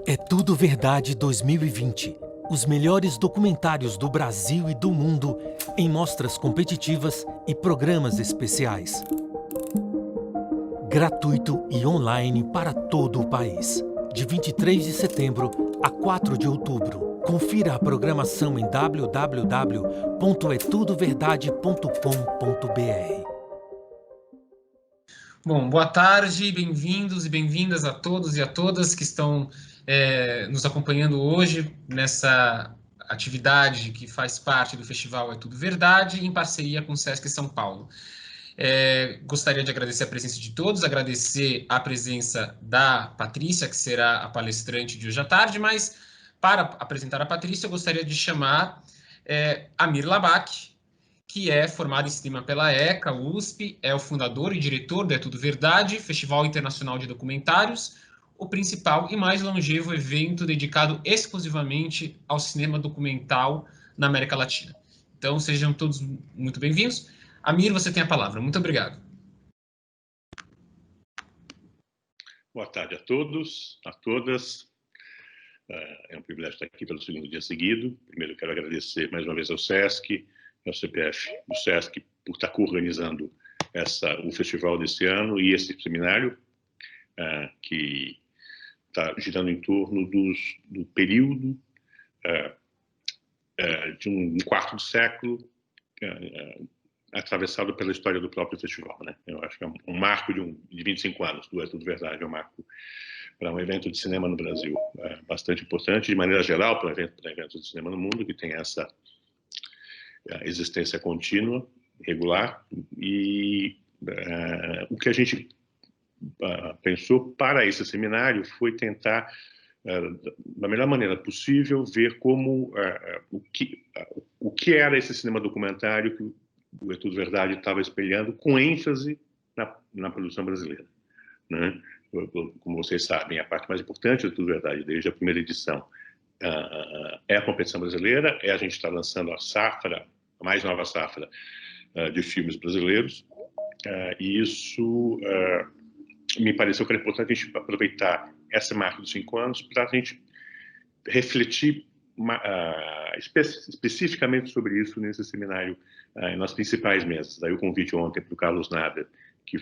É Tudo Verdade 2020. Os melhores documentários do Brasil e do mundo em mostras competitivas e programas especiais. Gratuito e online para todo o país. De 23 de setembro a 4 de outubro. Confira a programação em www.etudoverdade.com.br. Bom, boa tarde, bem-vindos e bem-vindas a todos e a todas que estão nos acompanhando hoje nessa atividade que faz parte do Festival É Tudo Verdade, em parceria com o Sesc São Paulo. Gostaria de agradecer a presença de todos, agradecer a presença da Patrícia, que será a palestrante de hoje à tarde, mas para apresentar a Patrícia, eu gostaria de chamar Amir Labak, que é formado em cinema pela ECA, USP, é o fundador e diretor do É Tudo Verdade, Festival Internacional de Documentários, o principal e mais longevo evento dedicado exclusivamente ao cinema documental na América Latina. Então, sejam todos muito bem-vindos. Amir, você tem a palavra. Muito obrigado. Boa tarde a todos, a todas. É um privilégio estar aqui pelo segundo dia seguido. Primeiro, quero agradecer mais uma vez ao SESC, ao CPF do SESC, por estar coorganizando o festival desse ano e esse seminário, que está girando em torno do período de um quarto de século, atravessado pela história do próprio festival, né? Eu acho que é um marco de 25 anos do É Tudo Verdade, é um marco para um evento de cinema no Brasil bastante importante, de maneira geral, para eventos de cinema no mundo, que tem essa existência contínua, regular, e o que a gente pensou para esse seminário foi tentar, da melhor maneira possível, ver como o que era esse cinema documentário que o É Tudo Verdade estava espelhando, com ênfase na produção brasileira, né? Como vocês sabem, a parte mais importante do É Tudo Verdade, desde a primeira edição, é a competição brasileira, a gente está lançando a mais nova safra de filmes brasileiros, e isso me pareceu que era importante a gente aproveitar essa marca dos 5 anos para a gente refletir especificamente sobre isso nesse seminário, nas principais mesas. Daí o convite ontem para o Carlos Nader, que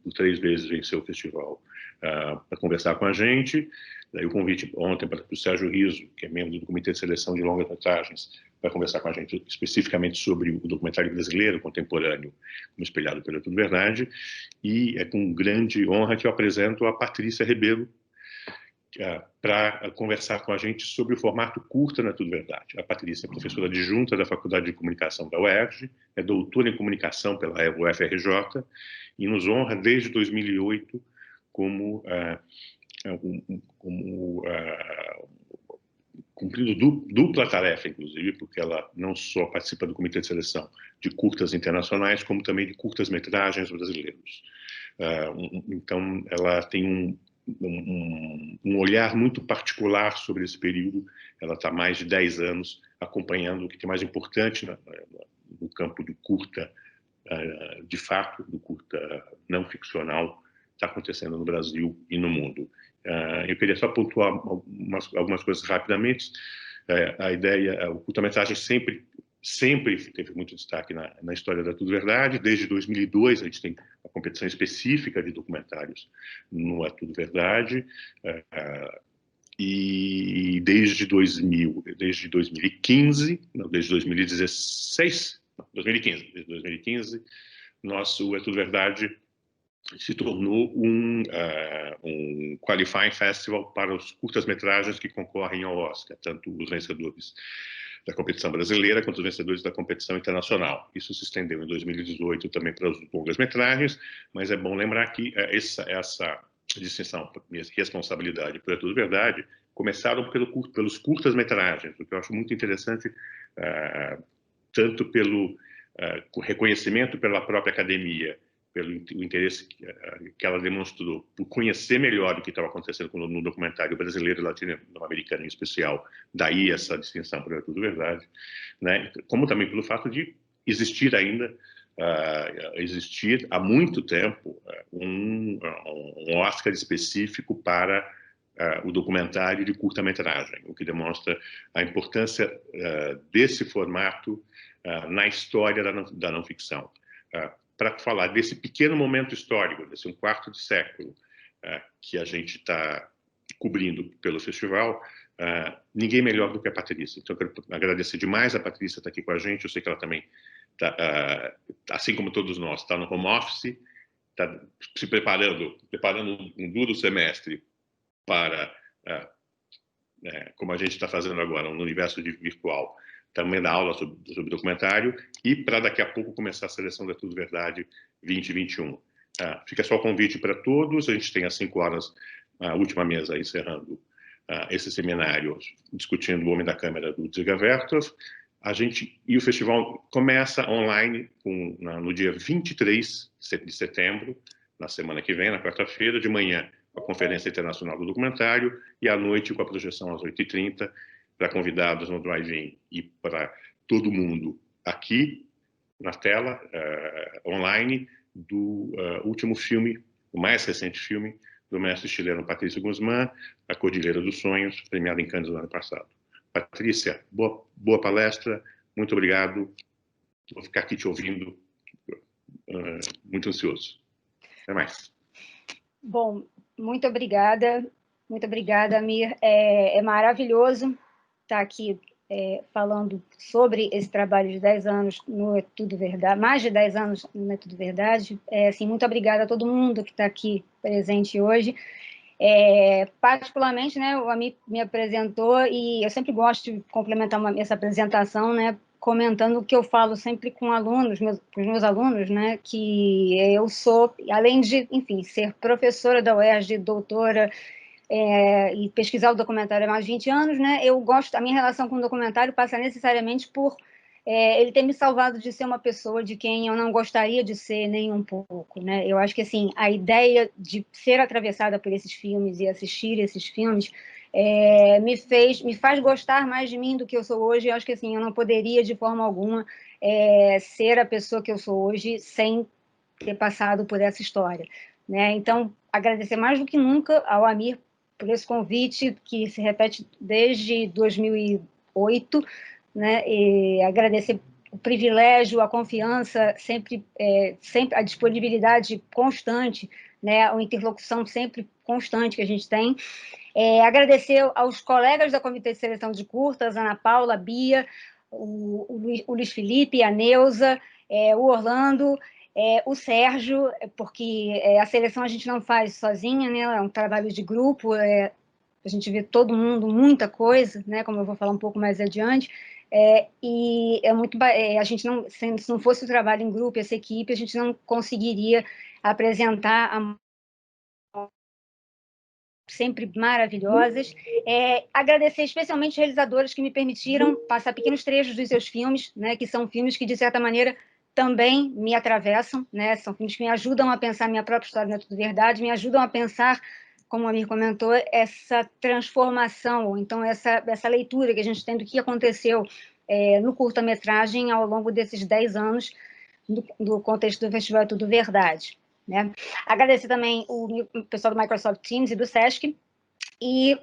por 3 vezes venceu o festival, para conversar com a gente. Daí o convite ontem para o Sérgio Riso, que é membro do Comitê de Seleção de Longas-Metragens, para conversar com a gente especificamente sobre o documentário brasileiro contemporâneo, como espelhado pela Tudo Verdade. E é com grande honra que eu apresento a Patrícia Rebelo, para conversar com a gente sobre o formato curta na Tudo Verdade. A Patrícia é professora adjunta da Faculdade de Comunicação da UERJ, é doutora em Comunicação pela UFRJ e nos honra desde 2008 cumprindo dupla tarefa, inclusive, porque ela não só participa do Comitê de Seleção de curtas internacionais, como também de curtas-metragens brasileiros. Então, ela tem um olhar muito particular sobre esse período. Ela está há mais de 10 anos acompanhando o que é mais importante no campo do curta, de fato, do curta não ficcional, está acontecendo no Brasil e no mundo. Eu queria só pontuar algumas coisas rapidamente. A ideia, o curta-metragem sempre teve muito destaque na história da Tudo Verdade. Desde 2002, a gente tem a competição específica de documentários no É Tudo Verdade. E desde 2015, não, desde 2016, não, 2015, desde 2015, nosso É Tudo Verdade se tornou um qualifying festival para os curtas-metragens que concorrem ao Oscar, tanto os vencedores da competição brasileira quanto os vencedores da competição internacional. Isso se estendeu em 2018 também para os longas-metragens, mas é bom lembrar que essa distinção e responsabilidade por É Tudo Verdade começaram pelos curtas-metragens, o que eu acho muito interessante, tanto pelo reconhecimento pela própria academia, pelo interesse que ela demonstrou por conhecer melhor o que estava acontecendo no documentário brasileiro e latino-americano em especial, daí essa distinção por É Tudo Verdade, né? Como também pelo fato de existir ainda, existir há muito tempo um Oscar específico para o documentário de curta-metragem, o que demonstra a importância desse formato na história da não-ficção. Para falar desse pequeno momento histórico, desse 1/4 de século que a gente está cobrindo pelo festival, ninguém melhor do que a Patrícia. Então, eu quero agradecer demais a Patrícia estar aqui com a gente. Eu sei que ela também, assim como todos nós, está no home office, está se preparando um duro semestre para, como a gente está fazendo agora, no universo virtual, também dar aula sobre documentário, e para daqui a pouco começar a seleção da Tudo Verdade 2021. Fica só o convite para todos. A gente tem às 5 horas a última mesa encerrando esse seminário, discutindo o Homem da Câmera do Dziga Vertov. E o festival começa online no dia 23 de setembro, na semana que vem, na quarta-feira, de manhã, com a Conferência Internacional do Documentário, e à noite com a projeção às 8h30, para convidados no drive-in e para todo mundo aqui na tela, online, do último filme, o mais recente filme, do mestre chileno Patrício Guzmán, A Cordilheira dos Sonhos, premiado em Cannes no ano passado. Patrícia, boa palestra, muito obrigado. Vou ficar aqui te ouvindo, muito ansioso. Até mais. Bom, muito obrigada, Amir. É maravilhoso estar aqui falando sobre esse trabalho de 10 anos no É Tudo Verdade, mais de 10 anos no É Tudo Verdade. Assim, muito obrigada a todo mundo que está aqui presente hoje. Particularmente, né, o Amir me apresentou e eu sempre gosto de complementar essa apresentação, né, comentando o que eu falo sempre com alunos, com os meus alunos, né, que eu sou, além de, enfim, ser professora da UERJ, doutora, e pesquisar o documentário há mais de 20 anos, né, a minha relação com o documentário passa necessariamente por ele ter me salvado de ser uma pessoa de quem eu não gostaria de ser nem um pouco, né? Eu acho que, assim, a ideia de ser atravessada por esses filmes e assistir esses filmes me faz gostar mais de mim do que eu sou hoje. Eu acho que, assim, eu não poderia, de forma alguma, ser a pessoa que eu sou hoje sem ter passado por essa história, né? Então, agradecer mais do que nunca ao Amir por esse convite que se repete desde 2008, né? E agradecer o privilégio, a confiança, sempre a disponibilidade constante, né? A interlocução sempre constante que a gente tem. Agradecer aos colegas da Comitê de Seleção de Curtas, Ana Paula, a Bia, o Luiz Felipe, a Neuza, o Orlando, o Sérgio, porque a seleção a gente não faz sozinha, né? É um trabalho de grupo, a gente vê todo mundo, muita coisa, né? Como eu vou falar um pouco mais adiante. E a gente não, se não fosse o trabalho em grupo, essa equipe, a gente não conseguiria apresentar sempre maravilhosas. Agradecer especialmente os realizadores que me permitiram passar pequenos trechos dos seus filmes, né? Que são filmes que, de certa maneira, também me atravessam, né? São filmes que me ajudam a pensar minha própria história, não é tudo verdade, me ajudam a pensar, como o Amir comentou, essa transformação, ou então essa leitura que a gente tem do que aconteceu no curta-metragem ao longo desses 10 anos do contexto do Festival É Tudo Verdade, né? Agradecer também o pessoal do Microsoft Teams e do Sesc, e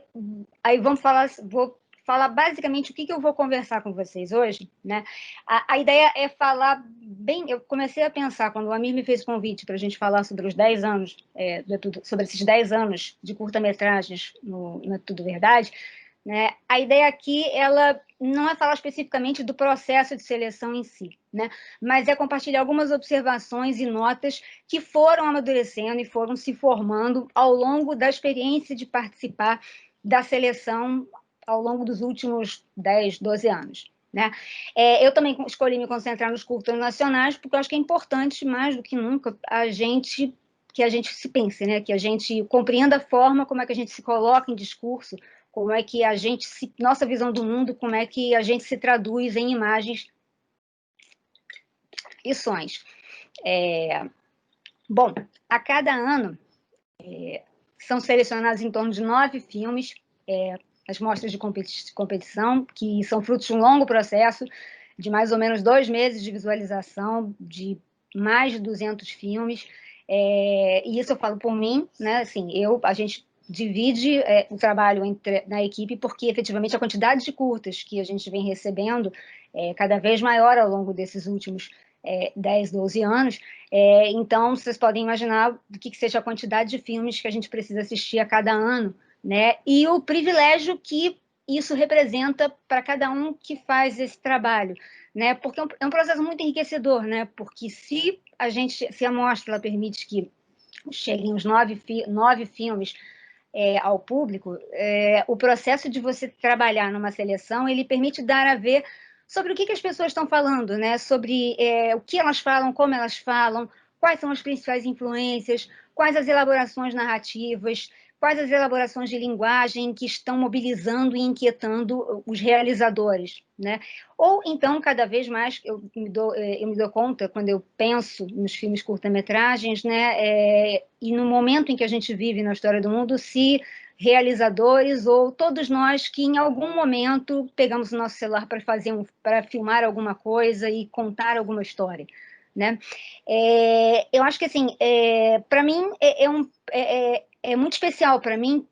aí vou falar basicamente o que eu vou conversar com vocês hoje, né? A ideia é falar bem. Eu comecei a pensar, quando o Amir me fez o convite para a gente falar sobre os 10 anos, sobre esses 10 anos de curta-metragens no É Tudo Verdade, né? A ideia aqui, ela não é falar especificamente do processo de seleção em si, né? Mas é compartilhar algumas observações e notas que foram amadurecendo e foram se formando ao longo da experiência de participar da seleção ao longo dos últimos 10, 12 anos. Né? Eu também escolhi me concentrar nos curtas nacionais, porque eu acho que é importante, mais do que nunca, que a gente se pense, né? Que a gente compreenda a forma como é que a gente se coloca em discurso, como é que nossa visão do mundo, como é que a gente se traduz em imagens e sons. Bom, a cada ano são selecionados em torno de 9 filmes, as mostras de competição, que são frutos de um longo processo, de mais ou menos 2 meses de visualização, de mais de 200 filmes, e isso eu falo por mim, né? Assim, a gente divide o trabalho na equipe, porque efetivamente a quantidade de curtas que a gente vem recebendo é cada vez maior ao longo desses últimos 10, 12 anos. Então, vocês podem imaginar do que seja a quantidade de filmes que a gente precisa assistir a cada ano, né? E o privilégio que isso representa para cada um que faz esse trabalho, né? Porque é um processo muito enriquecedor, né? Porque se a mostra ela permite que cheguem os 9 filmes ao público, o processo de você trabalhar numa seleção, ele permite dar a ver sobre o que as pessoas estão falando, né? Sobre o que elas falam, como elas falam, quais são as principais influências, quais as elaborações narrativas, quais as elaborações de linguagem que estão mobilizando e inquietando os realizadores, né? Ou então, cada vez mais, eu me dou conta, quando eu penso nos filmes curta-metragens, né? E no momento em que a gente vive na história do mundo, se realizadores ou todos nós que em algum momento pegamos o nosso celular para filmar alguma coisa e contar alguma história, né? Eu acho que assim, para mim é muito especial para mim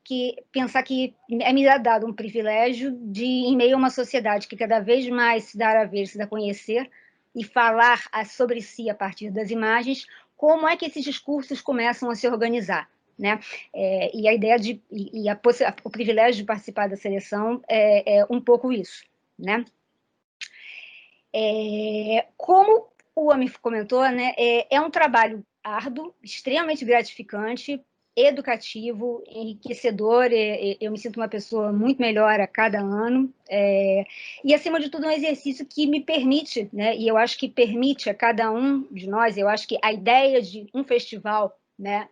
pensar que me dado um privilégio de, em meio a uma sociedade que cada vez mais se dá a ver, se dá a conhecer e falar sobre si a partir das imagens, como é que esses discursos começam a se organizar, né? E a ideia o privilégio de participar da seleção é um pouco isso, né? Como o Amir comentou, né? É um trabalho árduo, extremamente gratificante, educativo, enriquecedor. Eu me sinto uma pessoa muito melhor a cada ano. E, acima de tudo, um exercício que me permite, né? E eu acho que permite a cada um de nós, eu acho que a ideia de um festival, né?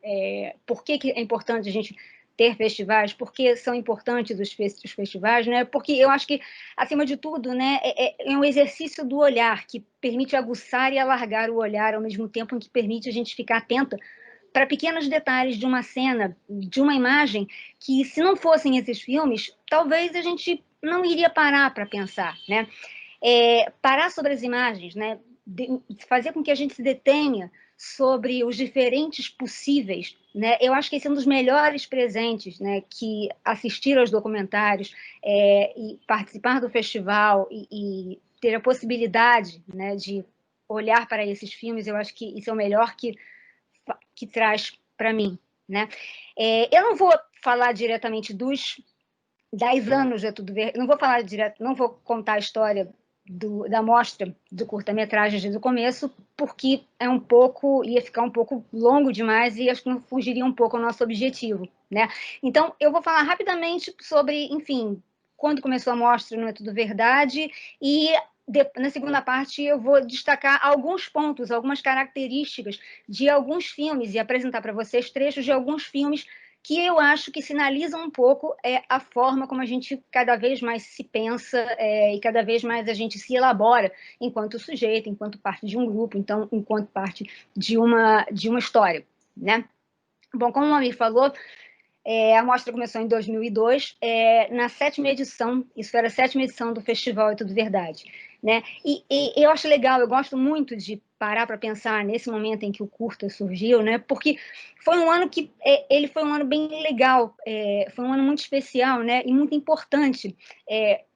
Por que é importante a gente ter festivais, por que são importantes os festivais, né? Porque eu acho que, acima de tudo, né, é um exercício do olhar que permite aguçar e alargar o olhar ao mesmo tempo em que permite a gente ficar atenta para pequenos detalhes de uma cena, de uma imagem, que se não fossem esses filmes, talvez a gente não iria parar para pensar, né? Parar sobre as imagens, né? Fazer com que a gente se detenha sobre os diferentes possíveis, né? Eu acho que esse é um dos melhores presentes, né? Que assistir aos documentários e participar do festival e ter a possibilidade, né, de olhar para esses filmes, eu acho que isso é o melhor que traz para mim, né? Eu não vou falar diretamente dos 10 anos de Tudo Ver, não vou falar direto, não vou contar a história da mostra do curta-metragem desde o começo, porque ia ficar um pouco longo demais e acho que não fugiria um pouco ao nosso objetivo, né? Então, eu vou falar rapidamente sobre, enfim, quando começou a mostra, Não é Tudo Verdade, e na segunda parte eu vou destacar alguns pontos, algumas características de alguns filmes e apresentar para vocês trechos de alguns filmes que eu acho que sinalizam um pouco a forma como a gente cada vez mais se pensa e cada vez mais a gente se elabora enquanto sujeito, enquanto parte de um grupo, então, enquanto parte de uma história, né? Bom, como o Amir falou, a mostra começou em 2002, na 7ª edição, isso era a 7ª edição do Festival É Tudo Verdade, né? E eu acho legal, eu gosto muito de parar para pensar nesse momento em que o curta surgiu, né? Porque foi um ano que ele foi um ano bem legal, foi um ano muito especial, né? E muito importante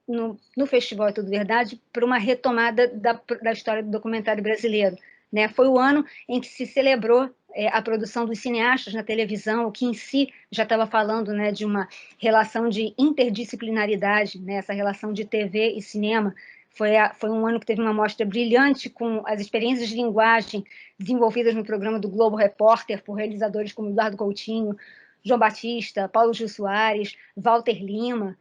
no Festival É Tudo Verdade para uma retomada da história do documentário brasileiro, né? Foi o ano em que se celebrou a produção dos cineastas na televisão, o que em si já estava falando, né, de uma relação de interdisciplinaridade, né, essa relação de TV e cinema. Foi um ano que teve uma mostra brilhante com as experiências de linguagem desenvolvidas no programa do Globo Repórter por realizadores como Eduardo Coutinho, João Batista, Paulo Gil Soares, Walter Lima.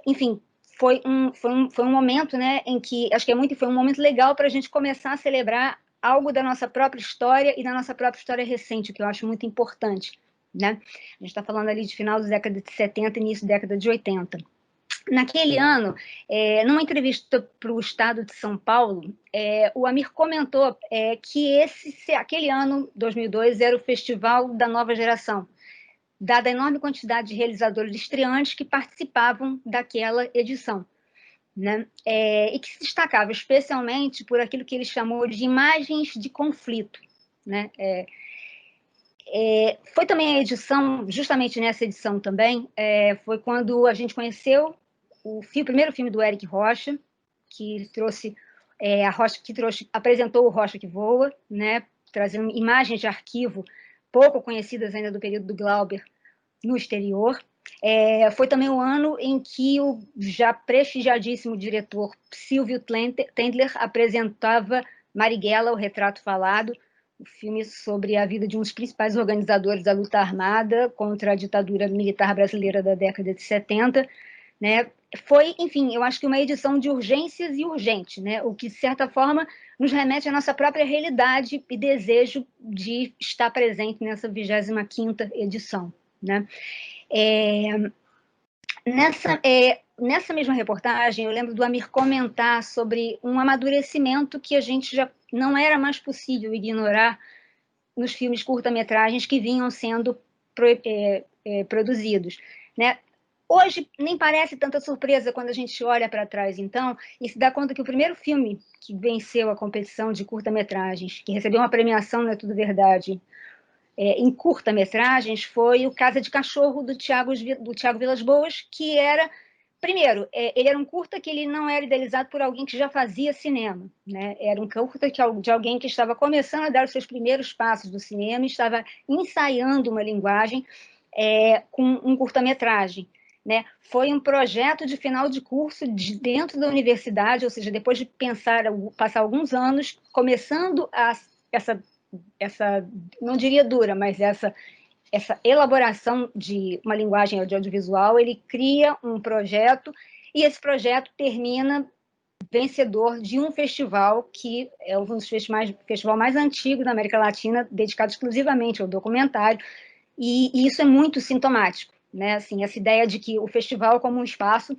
Enfim, foi um momento, né, em que acho que foi um momento legal para a gente começar a celebrar algo da nossa própria história e da nossa própria história recente, o que eu acho muito importante, né? A gente está falando ali de final da década de 70 e início da década de 80. Naquele ano, numa entrevista para o Estado de São Paulo, o Amir comentou que aquele ano, 2002, era o Festival da Nova Geração, dada a enorme quantidade de realizadores estreantes que participavam daquela edição, né? E que se destacava especialmente por aquilo que ele chamou de imagens de conflito, né? Foi também a edição, justamente nessa edição também, foi quando a gente conheceu o primeiro filme do Eric Rocha, que trouxe apresentou o Rocha que Voa, né, trazendo imagens de arquivo pouco conhecidas ainda do período do Glauber no exterior. Foi também o ano em que o já prestigiadíssimo diretor Silvio Tendler apresentava Marighella, o Retrato Falado, o filme sobre a vida de um dos principais organizadores da luta armada contra a ditadura militar brasileira da década de 70, né? Foi, enfim, eu acho que uma edição de urgências e urgente, né? O que, de certa forma, nos remete à nossa própria realidade e desejo de estar presente nessa 25ª edição, né? Nessa mesma reportagem, eu lembro do Amir comentar sobre um amadurecimento que a gente já não era mais possível ignorar nos filmes curta-metragens que vinham sendo produzidos, né? Hoje, nem parece tanta surpresa quando a gente olha para trás, então, e se dá conta que o primeiro filme que venceu a competição de curta-metragens, que recebeu uma premiação, não é tudo verdade, em curta-metragens, foi o Casa de Cachorro, do Thiago Vilas Boas, que era, primeiro, ele era um curta que ele não era idealizado por alguém que já fazia cinema, né? Era um curta de alguém que estava começando a dar os seus primeiros passos do cinema, estava ensaiando uma linguagem com um curta-metragem. Né? Foi um projeto de final de curso dentro da universidade, ou seja, depois de passar alguns anos, começando essa, não diria dura, mas essa elaboração de uma linguagem de audiovisual, ele cria um projeto, e esse projeto termina vencedor de um festival que é um dos festival mais antigos da América Latina, dedicado exclusivamente ao documentário, e isso é muito sintomático. Né? Assim, essa ideia de que o festival como um espaço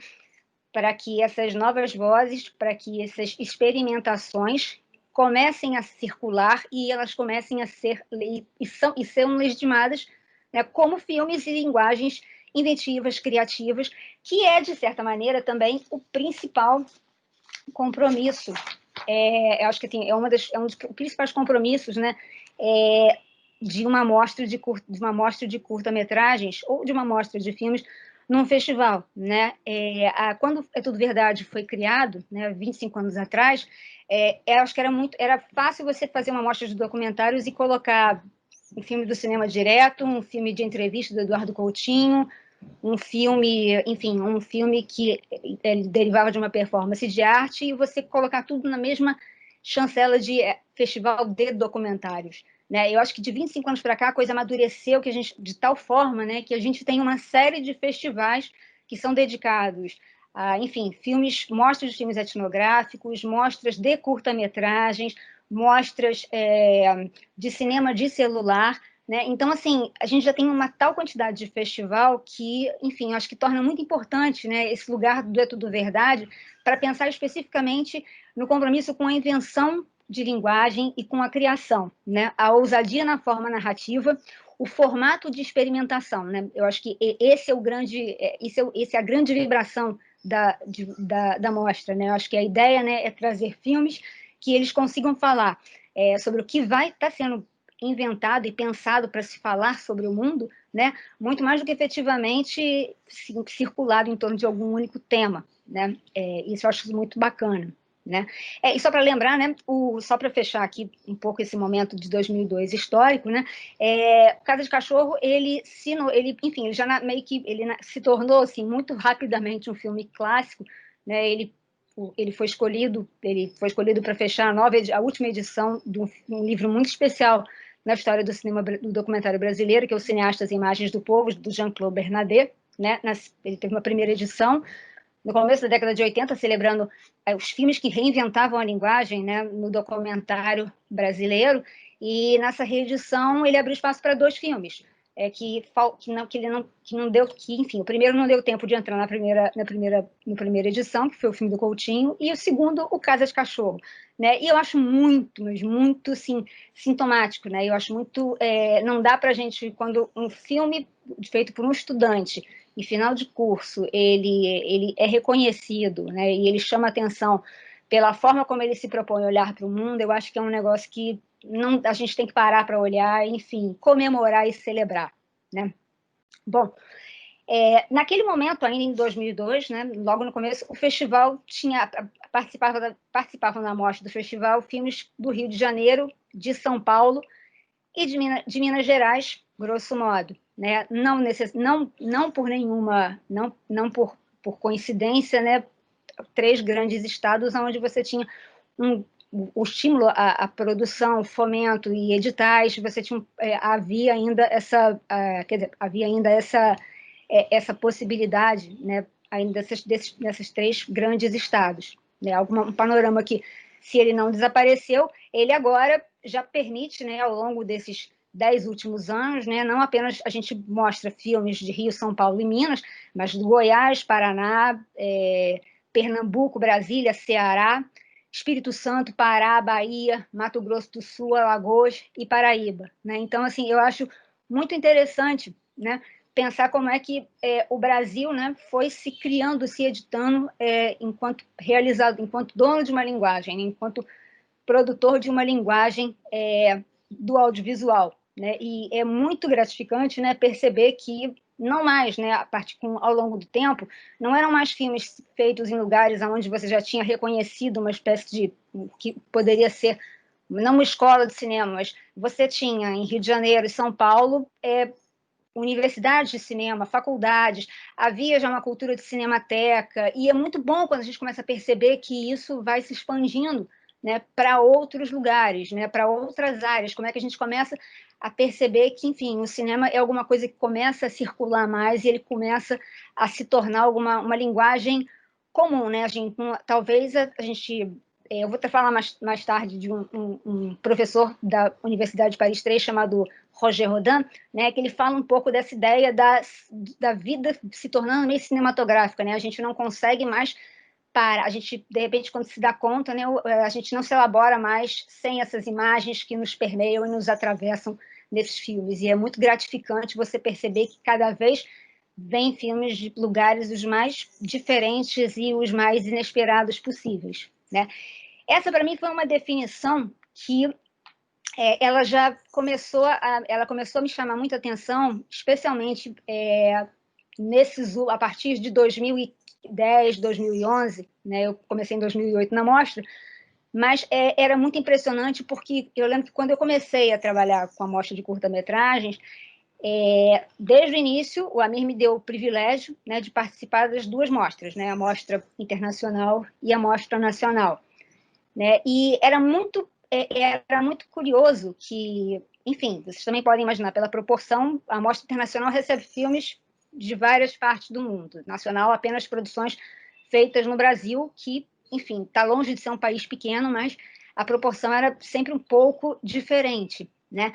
para que essas novas vozes, para que essas experimentações comecem a circular e elas comecem a ser e são legitimadas, né, como filmes e linguagens inventivas, criativas, que é, de certa maneira, também o principal compromisso. Eu acho que assim, é um dos principais compromissos, né, de uma mostra de curta-metragens ou de uma mostra de filmes num festival, né? Quando É Tudo Verdade foi criado, né, 25 anos atrás, acho que era fácil você fazer uma mostra de documentários e colocar um filme do cinema direto, um filme de entrevista do Eduardo Coutinho, um filme, enfim, um filme que derivava de uma performance de arte, e você colocar tudo na mesma chancela de festival de documentários. Né? Eu acho que de 25 anos para cá a coisa amadureceu de tal forma, né, que a gente tem uma série de festivais que são dedicados a, enfim, mostras de filmes etnográficos, mostras de curta-metragens, mostras de cinema de celular. Né? Então, assim, a gente já tem uma tal quantidade de festival que, enfim, acho que torna muito importante, né, esse lugar do É Tudo Verdade para pensar especificamente no compromisso com a invenção de linguagem e com a criação, né? A ousadia na forma narrativa, o formato de experimentação, né? Eu acho que esse é a grande vibração da mostra, né? Eu acho que a ideia, né, é trazer filmes que eles consigam falar sobre o que vai estar sendo inventado e pensado para se falar sobre o mundo, né? Muito mais do que efetivamente circulado em torno de algum único tema, né? Isso eu acho muito bacana. Né? E só para lembrar, né, só para fechar aqui um pouco esse momento de 2002 histórico, né, Casa de Cachorro, enfim, ele já meio que se tornou assim muito rapidamente um filme clássico, né? Ele foi escolhido para fechar a última edição de um livro muito especial na história do cinema do documentário brasileiro, que é o Cineastas e Imagens do Povo, do Jean-Claude Bernardet, né? Ele teve uma primeira edição no começo da década de 80, celebrando os filmes que reinventavam a linguagem, né, no documentário brasileiro, e nessa reedição ele abriu espaço para 2 filmes, enfim, o primeiro não deu tempo de entrar na primeira edição, que foi o filme do Coutinho, e o segundo, o Casa de Cachorro. Né? E eu acho muito, mas muito, assim, sintomático, né? Eu acho muito... não dá para a gente, quando um filme feito por um estudante, em final de curso, ele é reconhecido, né? E ele chama atenção pela forma como ele se propõe a olhar para o mundo, eu acho que é um negócio que, não, a gente tem que parar para olhar, enfim, comemorar e celebrar, né? Bom, naquele momento, ainda em 2002, né, logo no começo, o festival participavam da mostra do festival filmes do Rio de Janeiro, de São Paulo e de Minas Gerais, grosso modo, né? Não por nenhuma, não por coincidência, né? 3 grandes estados onde você tinha o estímulo à produção, fomento e editais, você tinha, havia ainda essa, havia ainda essa possibilidade, né, ainda desses 3 grandes estados, né, um panorama que, se ele não desapareceu, ele agora já permite, né, ao longo desses 10 últimos anos, né, não apenas a gente mostra filmes de Rio, São Paulo e Minas, mas do Goiás, Paraná, Pernambuco, Brasília, Ceará, Espírito Santo, Pará, Bahia, Mato Grosso do Sul, Alagoas e Paraíba, né? Então, assim, eu acho muito interessante, né, pensar como é que o Brasil, né, foi se criando, se editando enquanto dono de uma linguagem, né, enquanto produtor de uma linguagem do audiovisual, né? E é muito gratificante, né, perceber que não mais, né, ao longo do tempo, não eram mais filmes feitos em lugares onde você já tinha reconhecido uma espécie de, que poderia ser, não uma escola de cinema, mas você tinha em Rio de Janeiro e São Paulo universidades de cinema, faculdades, havia já uma cultura de cinemateca, e é muito bom quando a gente começa a perceber que isso vai se expandindo, né, para outros lugares, né, para outras áreas, como é que a gente começa a perceber que, enfim, o cinema é alguma coisa que começa a circular mais e ele começa a se tornar uma linguagem comum, né? Talvez a gente... Eu vou até falar mais tarde de um professor da Universidade de Paris III chamado Roger Rodin, né, que ele fala um pouco dessa ideia da vida se tornando meio cinematográfica, né? A gente não consegue mais a gente, de repente, quando se dá conta, né, a gente não se elabora mais sem essas imagens que nos permeiam e nos atravessam nesses filmes. E é muito gratificante você perceber que cada vez vem filmes de lugares os mais diferentes e os mais inesperados possíveis, né? Essa, para mim, foi uma definição que ela já começou a me chamar muita atenção, especialmente a partir de 2010, 2011, né? Eu comecei em 2008 na mostra, mas era muito impressionante porque eu lembro que quando eu comecei a trabalhar com a mostra de curta-metragens, desde o início, o Amir me deu o privilégio, né, de participar das 2 mostras, né, a mostra internacional e a mostra nacional, né, e era muito curioso que, enfim, vocês também podem imaginar, pela proporção, a mostra internacional recebe filmes de várias partes do mundo, nacional apenas produções feitas no Brasil, que, enfim, está longe de ser um país pequeno, mas a proporção era sempre um pouco diferente, né?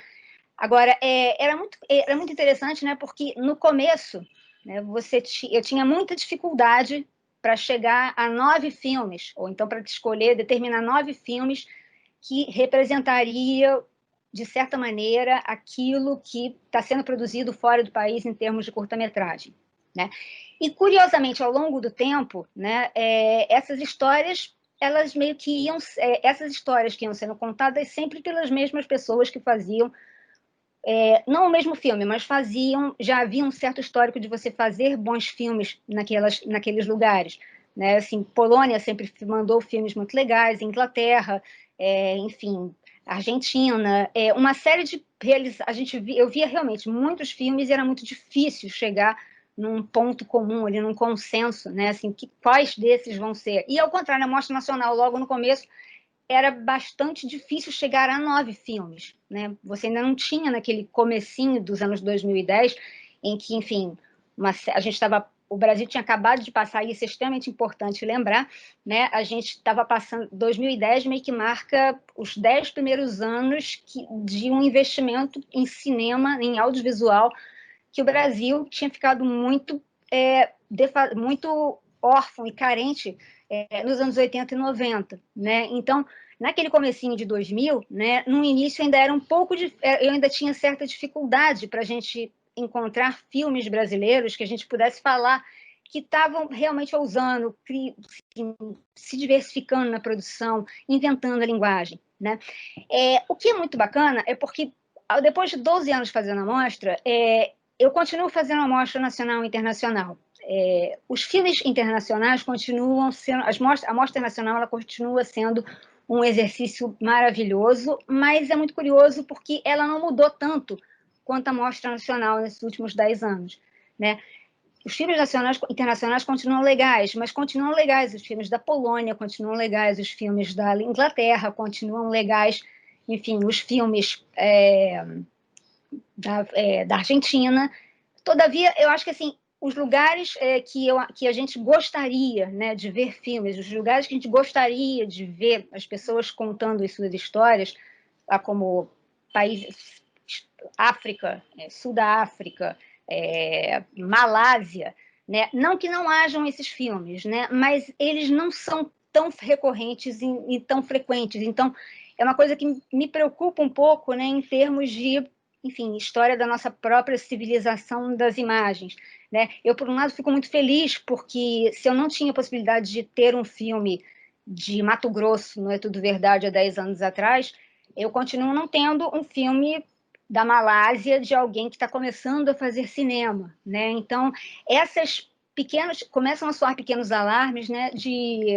Agora, era muito interessante, né, porque no começo, né, eu tinha muita dificuldade para chegar a 9 filmes, ou então para determinar 9 filmes que representaria, de certa maneira, aquilo que está sendo produzido fora do país em termos de curta-metragem, né? E, curiosamente, ao longo do tempo, né, essas histórias, elas meio que essas histórias que iam sendo contadas sempre pelas mesmas pessoas que faziam, não o mesmo filme, mas já havia um certo histórico de você fazer bons filmes naqueles lugares, né? Assim, Polônia sempre mandou filmes muito legais, Inglaterra, enfim, Argentina, uma série de eu via realmente muitos filmes e era muito difícil chegar num ponto comum, ali, num consenso, né? Assim, quais desses vão ser. E, ao contrário, na Mostra Nacional, logo no começo, era bastante difícil chegar a 9 filmes, né? Você ainda não tinha naquele comecinho dos anos 2010, em que, enfim, o Brasil tinha acabado de passar, e isso é extremamente importante lembrar, né? A gente estava passando, 2010 meio que marca os 10 primeiros anos de um investimento em cinema, em audiovisual, que o Brasil tinha ficado muito órfão e carente nos anos 80 e 90, né? Então, naquele comecinho de 2000, né, no início ainda era eu ainda tinha certa dificuldade para a gente encontrar filmes brasileiros que a gente pudesse falar que estavam realmente ousando, se diversificando na produção, inventando a linguagem, né? O que é muito bacana é porque, depois de 12 anos fazendo a mostra, eu continuo fazendo a mostra nacional e internacional. Os filmes internacionais continuam sendo... A mostra nacional ela continua sendo um exercício maravilhoso, mas é muito curioso porque ela não mudou tanto quanto a mostra nacional nesses últimos 10 anos, né? Os filmes internacionais continuam legais, mas continuam legais. Os filmes da Polônia continuam legais, os filmes da Inglaterra continuam legais, enfim, os filmes da Argentina. Todavia, eu acho que assim, os lugares que a gente gostaria, né, de ver filmes, os lugares que a gente gostaria de ver as pessoas contando as suas histórias, como países, África, Sul da África, Malásia, né? Não que não hajam esses filmes, né? Mas eles não são tão recorrentes e tão frequentes. Então, é uma coisa que me preocupa um pouco, né, em termos de, enfim, história da nossa própria civilização das imagens, né? Eu, por um lado, fico muito feliz, porque se eu não tinha possibilidade de ter um filme de Mato Grosso, não é tudo verdade, há 10 anos atrás, eu continuo não tendo um filme da Malásia de alguém que está começando a fazer cinema, né? Então, começam a soar pequenos alarmes, né, de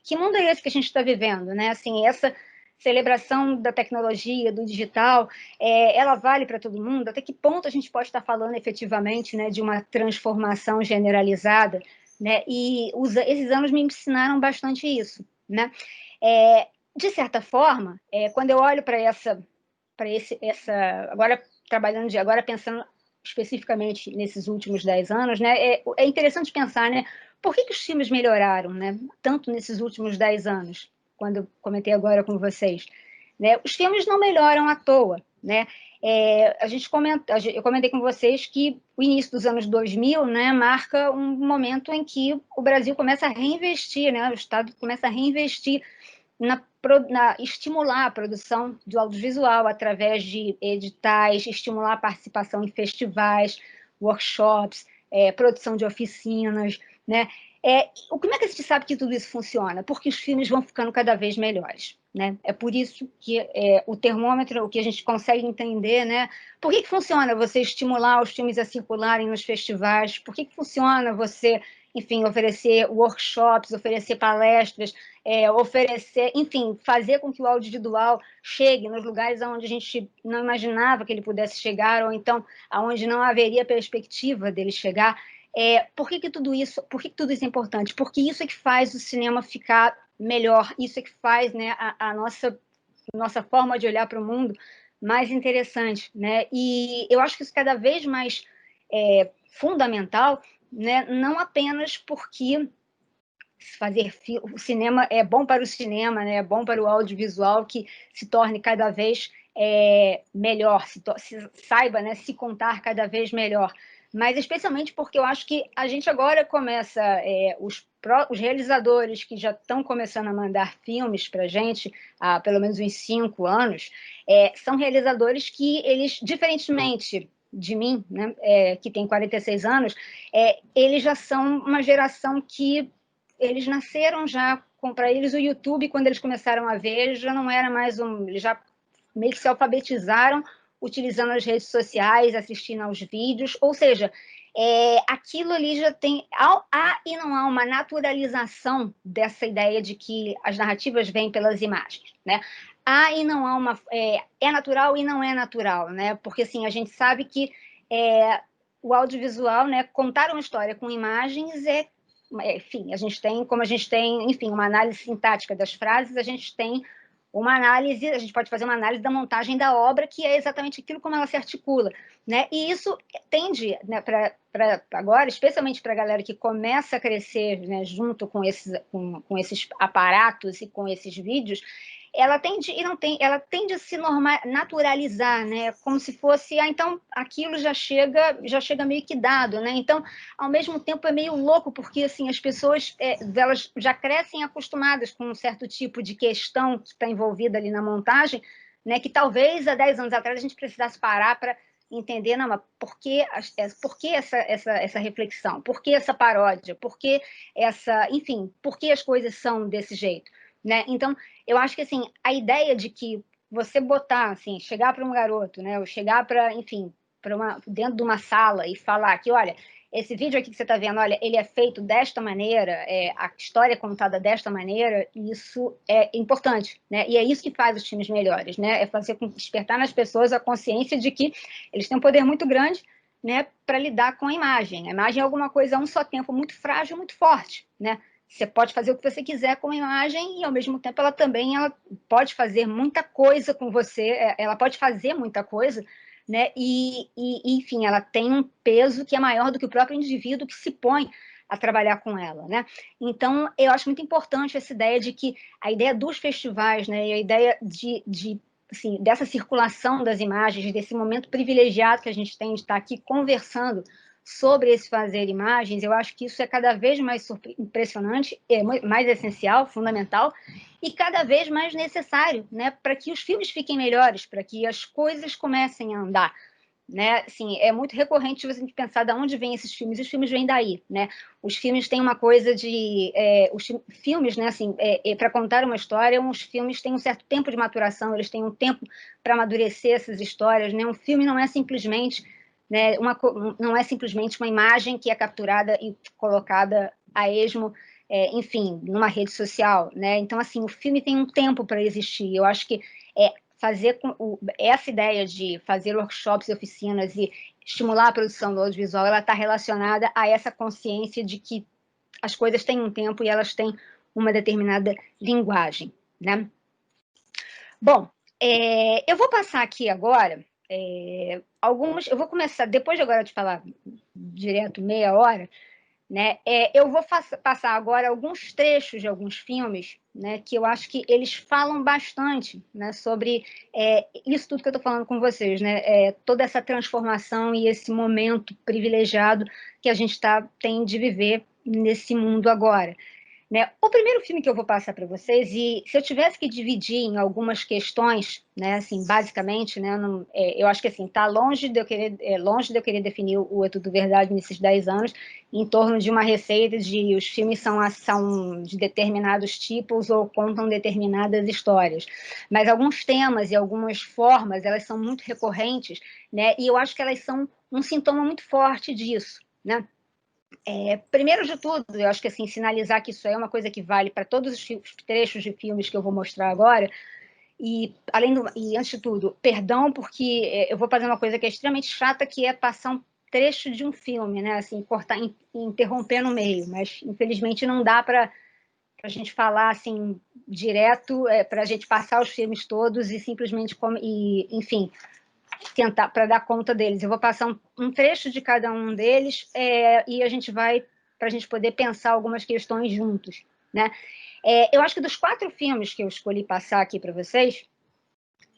que mundo é esse que a gente está vivendo, né? Assim, essa celebração da tecnologia, do digital, ela vale para todo mundo? Até que ponto a gente pode estar falando efetivamente, né, de uma transformação generalizada, né? E esses anos me ensinaram bastante isso, né? De certa forma, quando eu olho para agora pensando especificamente nesses últimos 10 anos, né, é interessante pensar, né, por que os filmes melhoraram, né, tanto nesses últimos 10 anos, quando eu comentei agora com vocês, né? Os filmes não melhoram à toa, né? Eu comentei com vocês que o início dos anos 2000, né, marca um momento em que o Brasil começa a reinvestir, né, o Estado começa a reinvestir estimular a produção do audiovisual através de editais, estimular a participação em festivais, workshops, produção de oficinas, né? Como é que a gente sabe que tudo isso funciona? Porque os filmes vão ficando cada vez melhores, né? É por isso que o termômetro, o que a gente consegue entender, né? Por que funciona você estimular os filmes a circularem nos festivais? Por que funciona você, enfim, oferecer workshops, oferecer palestras, oferecer, enfim, fazer com que o audiovisual chegue nos lugares onde a gente não imaginava que ele pudesse chegar, ou então aonde não haveria perspectiva dele chegar? Por que tudo isso é importante? Porque isso é que faz o cinema ficar melhor, isso é que faz, né, a nossa forma de olhar para o mundo mais interessante, né? E eu acho que isso cada vez mais fundamental, né? Não apenas porque o cinema é bom para o cinema, né? É bom para o audiovisual que se torne cada vez melhor, saiba, né, se contar cada vez melhor, mas especialmente porque eu acho que a gente agora começa, os realizadores que já estão começando a mandar filmes para a gente há pelo menos uns 5 anos, são realizadores que eles, diferentemente de mim, né, que tem 46 anos, eles já são uma geração que eles nasceram já, para eles o YouTube, quando eles começaram a ver, já não era mais eles já meio que se alfabetizaram utilizando as redes sociais, assistindo aos vídeos, ou seja, aquilo ali já tem... Há e não há uma naturalização dessa ideia de que as narrativas vêm pelas imagens, né? Há e não há uma... É natural e não é natural, né? Porque, assim, a gente sabe que o audiovisual, né, contar uma história com imagens enfim, como a gente tem, enfim, uma análise sintática das frases, a gente pode fazer uma análise da montagem da obra, que é exatamente aquilo como ela se articula, né? E isso tende, né, agora, especialmente para a galera que começa a crescer, né, junto com esses aparatos e com esses vídeos, ela tende a se naturalizar, né? Como se fosse, então aquilo já chega meio que dado, né? Então, ao mesmo tempo é meio louco, porque assim as pessoas elas já crescem acostumadas com um certo tipo de questão que está envolvida ali na montagem, né? Que talvez há 10 anos atrás a gente precisasse parar para entender, não, mas por que essa reflexão? Por que essa paródia? Por que enfim, por que as coisas são desse jeito? né? Então, eu acho que, assim, a ideia de que você botar, assim, chegar para um garoto, né, ou chegar para, enfim, dentro de uma sala e falar que, olha, esse vídeo aqui que você está vendo, olha, ele é feito desta maneira, a história é contada desta maneira, isso é importante, né? E é isso que faz os filmes melhores, né? É fazer despertar nas pessoas a consciência de que eles têm um poder muito grande, né, para lidar com a imagem. A imagem é alguma coisa a um só tempo muito frágil, muito forte, né? Você pode fazer o que você quiser com a imagem e, ao mesmo tempo, ela pode fazer muita coisa com você, ela pode fazer muita coisa, né? Enfim, ela tem um peso que é maior do que o próprio indivíduo que se põe a trabalhar com ela, né? Então, eu acho muito importante essa ideia de que a ideia dos festivais, né, e a ideia assim, dessa circulação das imagens, desse momento privilegiado que a gente tem de estar aqui conversando sobre esse fazer imagens, eu acho que isso é cada vez mais impressionante, mais essencial, fundamental, e cada vez mais necessário, né, para que os filmes fiquem melhores, para que as coisas comecem a andar, né? Assim, é muito recorrente você pensar de onde vêm esses filmes. Os filmes vêm daí, né? Os filmes têm uma coisa de os filmes, né? Assim, para contar uma história, os filmes têm um certo tempo de maturação. Eles têm um tempo para amadurecer essas histórias, né? Um filme não é simplesmente, né? Não é simplesmente uma imagem que é capturada e colocada a esmo, enfim, numa rede social, né? Então, assim, o filme tem um tempo para existir. Eu acho que fazer essa ideia de fazer workshops e oficinas e estimular a produção do audiovisual, ela está relacionada a essa consciência de que as coisas têm um tempo e elas têm uma determinada linguagem, né? Bom, eu vou passar aqui agora eu vou começar, depois de agora de falar direto meia hora, né? Eu vou passar agora alguns trechos de alguns filmes, né, que eu acho que eles falam bastante, né, sobre isso tudo que eu estou falando com vocês, né, toda essa transformação e esse momento privilegiado que a gente tem de viver nesse mundo agora. Né? O primeiro filme que eu vou passar para vocês, e se eu tivesse que dividir em algumas questões, né, assim, basicamente, né, eu acho que assim, está longe de eu querer definir o É Tudo Verdade nesses 10 anos, em torno de uma receita de os filmes são de determinados tipos ou contam determinadas histórias. Mas alguns temas e algumas formas, elas são muito recorrentes, né, e eu acho que elas são um sintoma muito forte disso, né? Primeiro de tudo, eu acho que assim, sinalizar que isso é uma coisa que vale para todos os trechos de filmes que eu vou mostrar agora, e antes de tudo, perdão, porque eu vou fazer uma coisa que é extremamente chata, que é passar um trecho de um filme, né? Assim, cortar, interromper no meio, mas infelizmente não dá para a gente falar assim direto, para a gente passar os filmes todos e simplesmente, enfim, tentar para dar conta deles. Eu vou passar um trecho de cada um deles e a gente vai para a gente poder pensar algumas questões juntos, né? Eu acho que dos 4 filmes que eu escolhi passar aqui para vocês,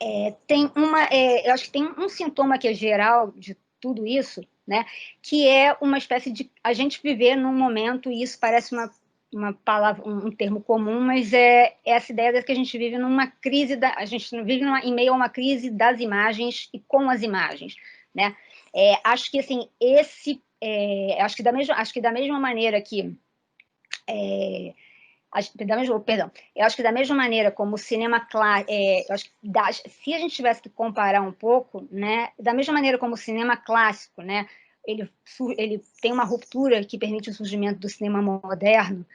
eu acho que tem um sintoma que é geral de tudo isso, né? Que é uma espécie de a gente viver num momento, e isso parece uma palavra, um termo comum, mas é essa ideia de que a gente vive numa crise, a gente vive em meio a uma crise das imagens e com as imagens, né? Acho que assim acho que da mesma maneira que eu acho que da mesma maneira como o cinema clássico, se a gente tivesse que comparar um pouco, né, da mesma maneira como o cinema clássico, né, ele tem uma ruptura que permite o surgimento do cinema moderno,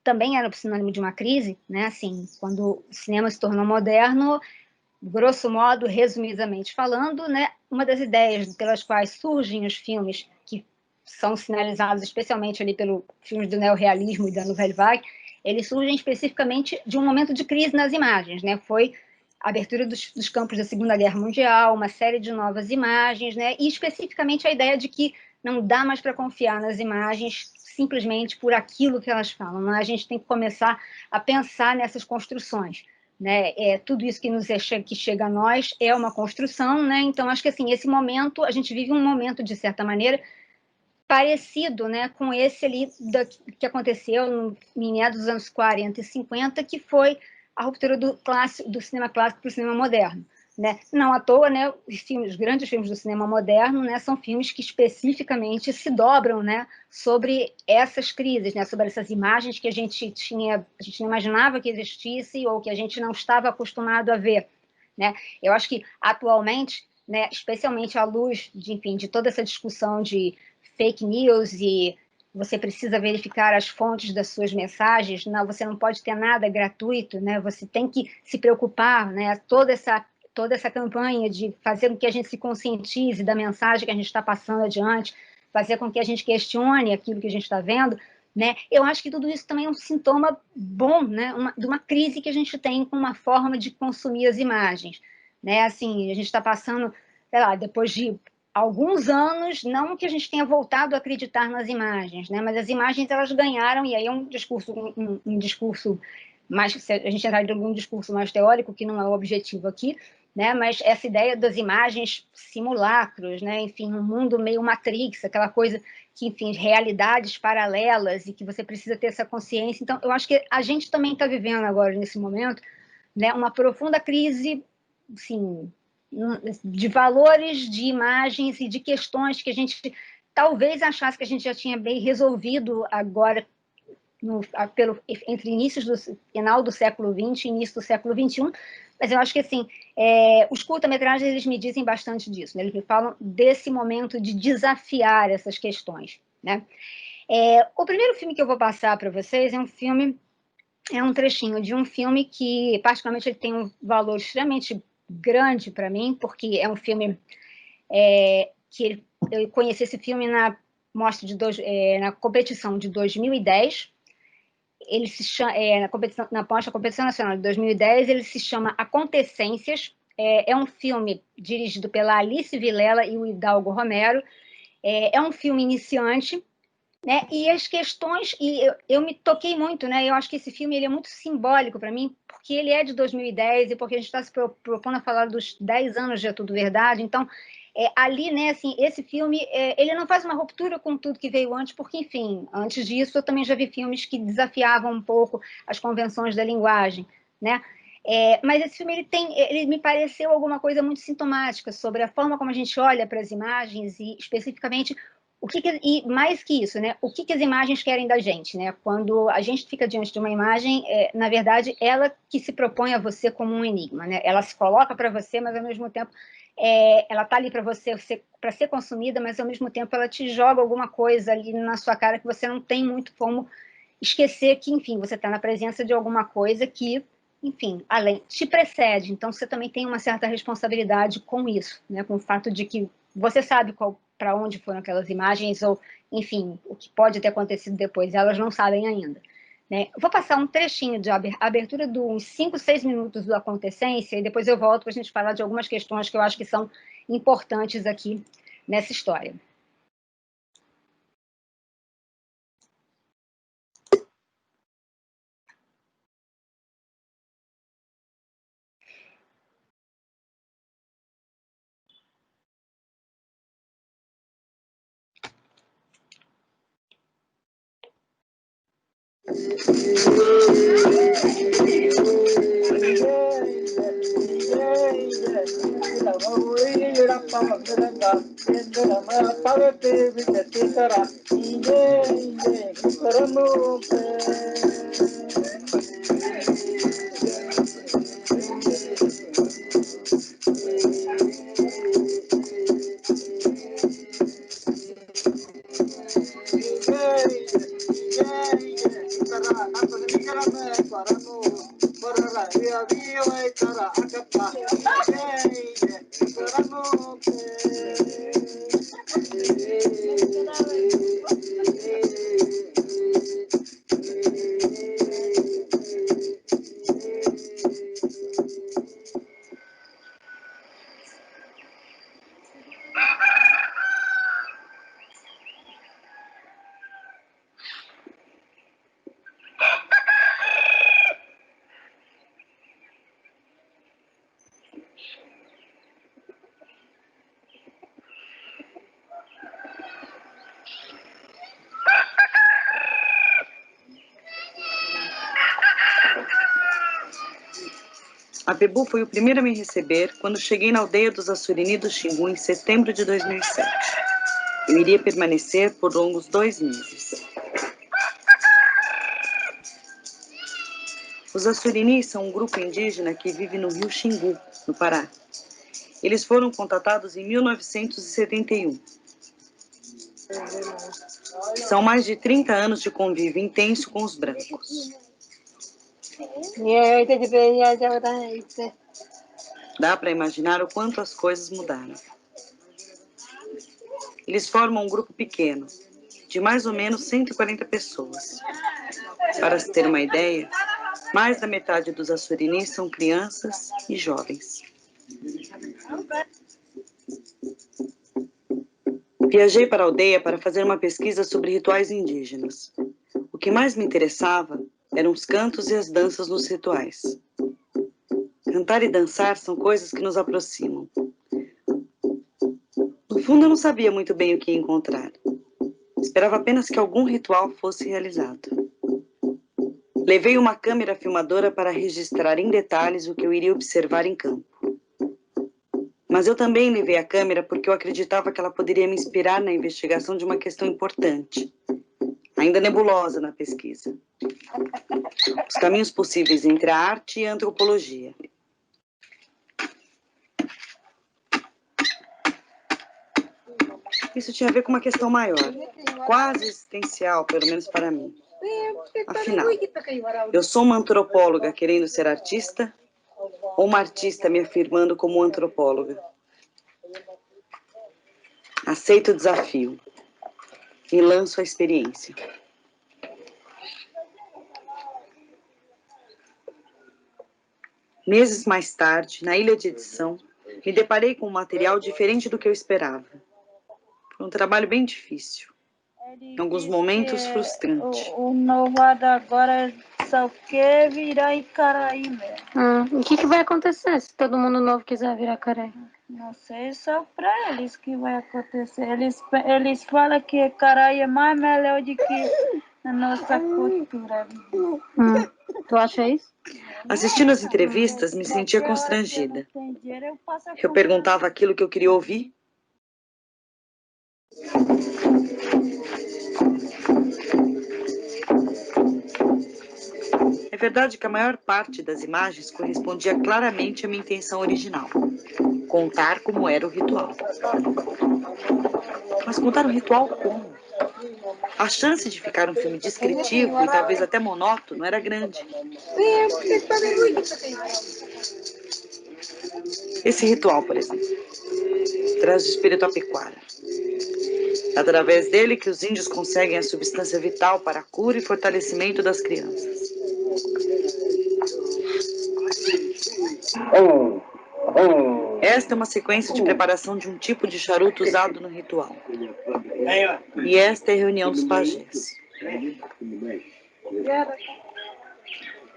também era sinônimo de uma crise, né, assim, quando o cinema se tornou moderno, grosso modo, resumidamente falando, né, uma das ideias pelas quais surgem os filmes que são sinalizados especialmente ali pelos filmes do neorrealismo e da Nouvelle Vague, eles surgem especificamente de um momento de crise nas imagens, né? Foi a abertura dos campos da Segunda Guerra Mundial, uma série de novas imagens, né? E especificamente a ideia de que não dá mais para confiar nas imagens simplesmente por aquilo que elas falam, né? A gente tem que começar a pensar nessas construções. Né? Tudo isso que chega a nós é uma construção, né? Então acho que assim, esse momento, a gente vive um momento de certa maneira parecido, né, com esse ali que aconteceu em meados dos anos 40 e 50, que foi a ruptura do cinema clássico para o cinema moderno, né? Não à toa, né, os grandes filmes do cinema moderno, né, são filmes que especificamente se dobram, né, sobre essas crises, né, sobre essas imagens que a gente não imaginava que existisse ou que a gente não estava acostumado a ver, né? Eu acho que atualmente, né, especialmente à luz de, enfim, de toda essa discussão de fake news e você precisa verificar as fontes das suas mensagens, não, você não pode ter nada gratuito, né? Você tem que se preocupar, né? Toda essa campanha de fazer com que a gente se conscientize da mensagem que a gente está passando adiante, fazer com que a gente questione aquilo que a gente está vendo, né? Eu acho que tudo isso também é um sintoma bom, né? De uma crise que a gente tem com uma forma de consumir as imagens, né? Assim, a gente está passando, sei lá, depois de alguns anos, não que a gente tenha voltado a acreditar nas imagens, né? Mas as imagens elas ganharam, e aí é um discurso mais, se a gente entrar em um discurso mais teórico, que não é o objetivo aqui, né? Mas essa ideia das imagens simulacros, né? Enfim, um mundo meio Matrix, aquela coisa que, enfim, realidades paralelas e que você precisa ter essa consciência. Então, eu acho que a gente também está vivendo agora, nesse momento, né, uma profunda crise, assim, de valores, de imagens e de questões que a gente talvez achasse que a gente já tinha bem resolvido agora, entre final do século XX e início do século XXI, mas eu acho que, assim, os curta-metragens, eles me dizem bastante disso, né? Eles me falam desse momento de desafiar essas questões, né? O primeiro filme que eu vou passar para vocês é um trechinho de um filme que, particularmente, ele tem um valor extremamente grande para mim, porque é um filme que eu conheci esse filme na competição de 2010. Ele se chama, na competição nacional de 2010, ele se chama Acontecências. É um filme dirigido pela Alice Vilela e o Hidalgo Romero. É um filme iniciante, né? E as questões, e eu me toquei muito, né? Eu acho que esse filme ele é muito simbólico para mim, porque ele é de 2010 e porque a gente está se propondo a falar dos 10 anos de É Tudo Verdade. Então, ali, né, assim, esse filme, ele não faz uma ruptura com tudo que veio antes, porque, enfim, antes disso eu também já vi filmes que desafiavam um pouco as convenções da linguagem, né? Mas esse filme ele me pareceu alguma coisa muito sintomática sobre a forma como a gente olha para as imagens e, especificamente, e mais que isso, né? O que as imagens querem da gente, né? Quando a gente fica diante de uma imagem, na verdade, ela que se propõe a você como um enigma, né? Ela se coloca para você, mas ao mesmo tempo ela está ali para você para ser consumida, mas ao mesmo tempo ela te joga alguma coisa ali na sua cara que você não tem muito como esquecer que, enfim, você está na presença de alguma coisa que, enfim, além te precede. Então você também tem uma certa responsabilidade com isso, né? Com o fato de que você sabe para onde foram aquelas imagens, ou, enfim, o que pode ter acontecido depois, elas não sabem ainda, né? Eu vou passar um trechinho de abertura de uns 5, 6 minutos do Acontecência, e depois eu volto para a gente falar de algumas questões que eu acho que são importantes aqui nessa história. A Pebu foi o primeiro a me receber quando cheguei na aldeia dos Assurini do Xingu em setembro de 2007. Eu iria permanecer por longos 2 meses. Os Assurini são um grupo indígena que vive no rio Xingu, no Pará. Eles foram contatados em 1971. São mais de 30 anos de convívio intenso com os brancos. Dá para imaginar o quanto as coisas mudaram. Eles formam um grupo pequeno, de mais ou menos 140 pessoas. Para se ter uma ideia, mais da metade dos Assurini são crianças e jovens. Viajei para a aldeia para fazer uma pesquisa sobre rituais indígenas. O que mais me interessava eram os cantos e as danças nos rituais. Cantar e dançar são coisas que nos aproximam. No fundo, eu não sabia muito bem o que encontrar. Esperava apenas que algum ritual fosse realizado. Levei uma câmera filmadora para registrar em detalhes o que eu iria observar em campo. Mas eu também levei a câmera porque eu acreditava que ela poderia me inspirar na investigação de uma questão importante, ainda nebulosa na pesquisa. Os caminhos possíveis entre a arte e a antropologia. Isso tinha a ver com uma questão maior, quase existencial, pelo menos para mim. Afinal, eu sou uma antropóloga querendo ser artista ou uma artista me afirmando como antropóloga? Aceito o desafio e lanço a experiência. Meses mais tarde, na ilha de edição, me deparei com um material diferente do que eu esperava. Foi um trabalho bem difícil. Em alguns momentos, frustrante. O novato agora só quer virar Icaraí mesmo. O que vai acontecer se todo mundo novo quiser virar Icaraí? Não sei, só para eles que vai acontecer. Eles falam que Icaraí é mais melhor do que a nossa cultura. Tu acha isso? Assistindo às entrevistas, me sentia constrangida. Eu perguntava aquilo que eu queria ouvir. É verdade que a maior parte das imagens correspondia claramente à minha intenção original. Contar como era o ritual. Mas contar o ritual como? A chance de ficar um filme descritivo e talvez até monótono era grande. Esse ritual, por exemplo, traz o espírito à pecuária. É através dele que os índios conseguem a substância vital para a cura e fortalecimento das crianças. Esta é uma sequência de preparação de um tipo de charuto usado no ritual. E esta é a reunião dos pajés.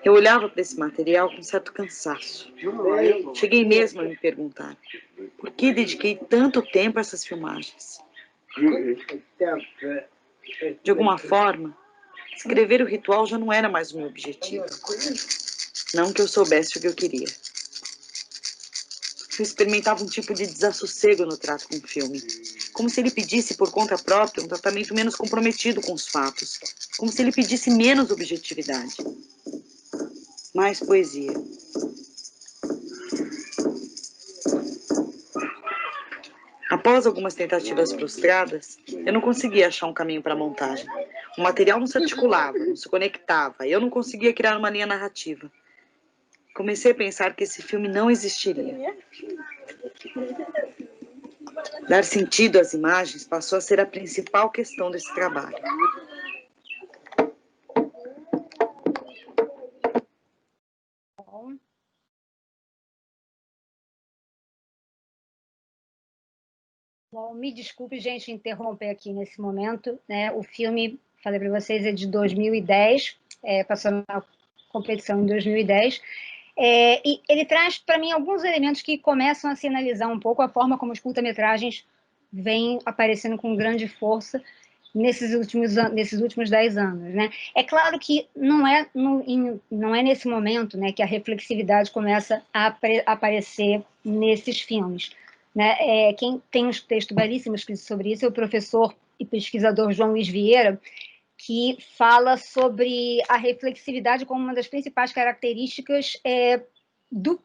Eu olhava para esse material com certo cansaço. Cheguei mesmo a me perguntar, por que dediquei tanto tempo a essas filmagens? De alguma forma, escrever o ritual já não era mais o meu objetivo. Não que eu soubesse o que eu queria. Eu experimentava um tipo de desassossego no trato com o filme. Como se ele pedisse por conta própria um tratamento menos comprometido com os fatos. Como se ele pedisse menos objetividade. Mais poesia. Após algumas tentativas frustradas, eu não conseguia achar um caminho para a montagem. O material não se articulava, não se conectava. Eu não conseguia criar uma linha narrativa. Comecei a pensar que esse filme não existiria. Dar sentido às imagens passou a ser a principal questão desse trabalho. Bom, me desculpe, gente, interromper aqui nesse momento, né? O filme, falei para vocês, é de 2010, passou na competição em 2010, e ele traz para mim alguns elementos que começam a sinalizar um pouco a forma como os curta-metragens vêm aparecendo com grande força nesses últimos 10 anos, né? É claro que não é nesse momento, né, que a reflexividade começa a aparecer nesses filmes, né? Quem tem um texto belíssimo escrito sobre isso é o professor e pesquisador João Luiz Vieira, que fala sobre a reflexividade como uma das principais características do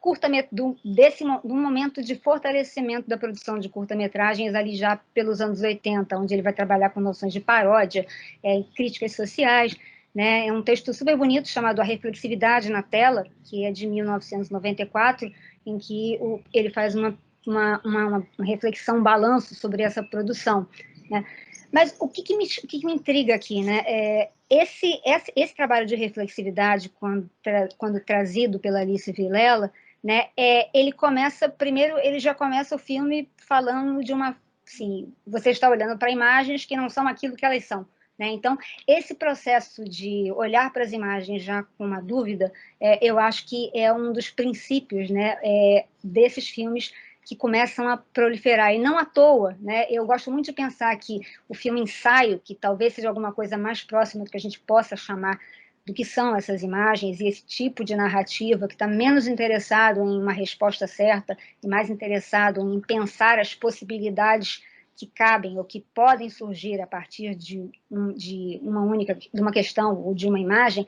momento de fortalecimento da produção de curta-metragens ali já pelos anos 80, onde ele vai trabalhar com noções de paródia, críticas sociais, né? É um texto super bonito chamado A Reflexividade na Tela, que é de 1994, em que ele faz uma reflexão, um balanço sobre essa produção, né? Mas o que me intriga aqui, né? Esse trabalho de reflexividade, quando trazido pela Alice Vilela, né? Ele já começa o filme falando de assim, você está olhando para imagens que não são aquilo que elas são, né? Então, esse processo de olhar para as imagens já com uma dúvida, eu acho que é um dos princípios, né? Desses filmes que começam a proliferar, e não à toa, né? Eu gosto muito de pensar que o filme ensaio, que talvez seja alguma coisa mais próxima do que a gente possa chamar do que são essas imagens e esse tipo de narrativa, que está menos interessado em uma resposta certa e mais interessado em pensar as possibilidades que cabem ou que podem surgir a partir de uma questão ou de uma imagem,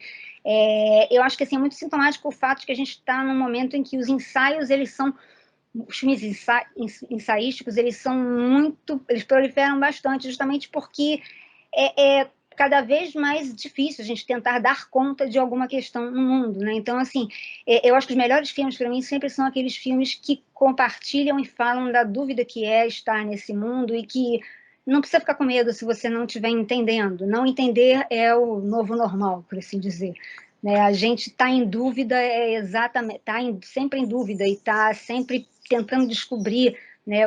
eu acho que assim, é muito sintomático o fato de que a gente está num momento em que os ensaios, os filmes ensaísticos, eles proliferam bastante, justamente porque é cada vez mais difícil a gente tentar dar conta de alguma questão no mundo, né? Então, assim, eu acho que os melhores filmes para mim sempre são aqueles filmes que compartilham e falam da dúvida que é estar nesse mundo e que não precisa ficar com medo se você não estiver entendendo. Não entender é o novo normal, por assim dizer. Né? A gente está em dúvida, sempre em dúvida e está sempre tentando descobrir, né,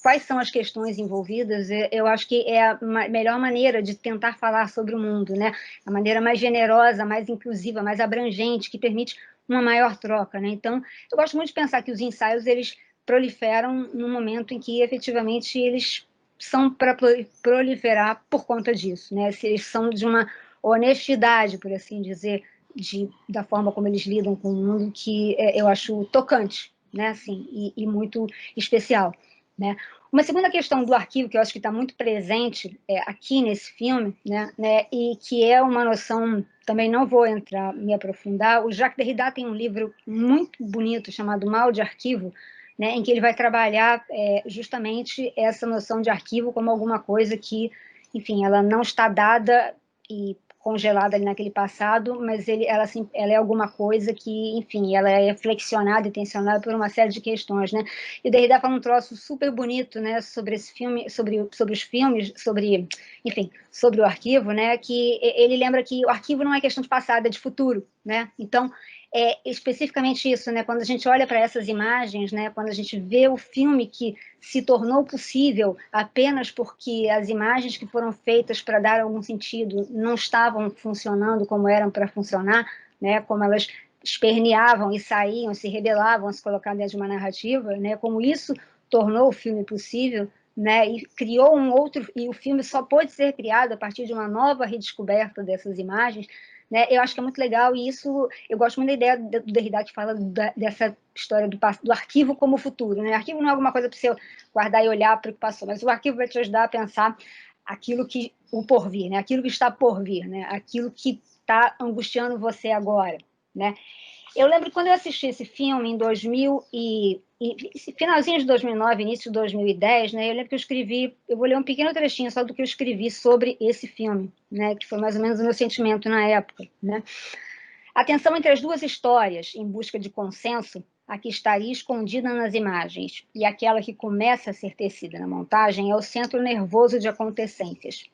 quais são as questões envolvidas. Eu acho que é a melhor maneira de tentar falar sobre o mundo, né? A maneira mais generosa, mais inclusiva, mais abrangente, que permite uma maior troca, né? Então, eu gosto muito de pensar que os ensaios, eles proliferam no momento em que, efetivamente, eles são para proliferar por conta disso, né? Se eles são de uma honestidade, por assim dizer, da forma como eles lidam com o mundo, que eu acho tocante, né? Assim, e muito especial, né? Uma segunda questão do arquivo, que eu acho que está muito presente aqui nesse filme, né? E que é uma noção, também não vou me aprofundar, o Jacques Derrida tem um livro muito bonito chamado Mal de Arquivo, né, em que ele vai trabalhar justamente essa noção de arquivo como alguma coisa que, enfim, ela não está dada e congelada ali naquele passado, mas ela é alguma coisa que, enfim, ela é flexionada e tensionada por uma série de questões, né? E o Derrida fala um troço super bonito, né, sobre esse filme, sobre os filmes, enfim, sobre o arquivo, né, que ele lembra que o arquivo não é questão de passado, é de futuro, né? Então, especificamente isso, né? Quando a gente olha para essas imagens, né? Quando a gente vê o filme que se tornou possível apenas porque as imagens que foram feitas para dar algum sentido não estavam funcionando como eram para funcionar, né? Como elas esperneavam e saíam, se rebelavam a se colocar dentro de uma narrativa, né? Como isso tornou o filme possível, né? E criou e o filme só pôde ser criado a partir de uma nova redescoberta dessas imagens, né? Eu acho que é muito legal, e isso, eu gosto muito da ideia do Derrida, que fala dessa história do arquivo como futuro, né? O arquivo não é alguma coisa para você guardar e olhar para o que passou, mas o arquivo vai te ajudar a pensar o porvir, né? Aquilo que está por vir, né? Aquilo que está angustiando você agora, né? Eu lembro quando eu assisti esse filme em 2000 finalzinho de 2009, início de 2010, né? Eu lembro que eu vou ler um pequeno trechinho só do que eu escrevi sobre esse filme, né? Que foi mais ou menos o meu sentimento na época, né? A tensão entre as duas histórias, em busca de consenso, a que estaria escondida nas imagens e aquela que começa a ser tecida na montagem, é o centro nervoso de acontecências.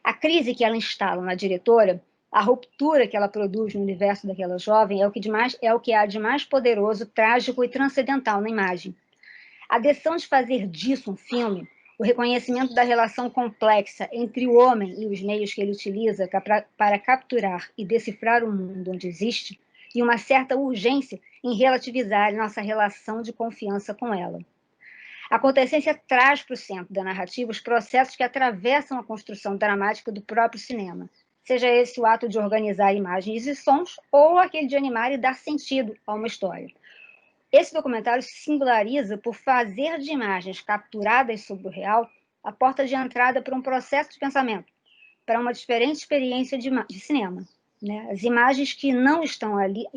A crise que ela instala na diretora, a ruptura que ela produz no universo daquela jovem, é o que há de mais poderoso, trágico e transcendental na imagem. A decisão de fazer disso um filme, o reconhecimento da relação complexa entre o homem e os meios que ele utiliza para capturar e decifrar o mundo onde existe, e uma certa urgência em relativizar nossa relação de confiança com ela. A Acontecência traz para o centro da narrativa os processos que atravessam a construção dramática do próprio cinema, seja esse o ato de organizar imagens e sons ou aquele de animar e dar sentido a uma história. Esse documentário se singulariza por fazer de imagens capturadas sobre o real a porta de entrada para um processo de pensamento, para uma diferente experiência de cinema. Né? As imagens que não estão ali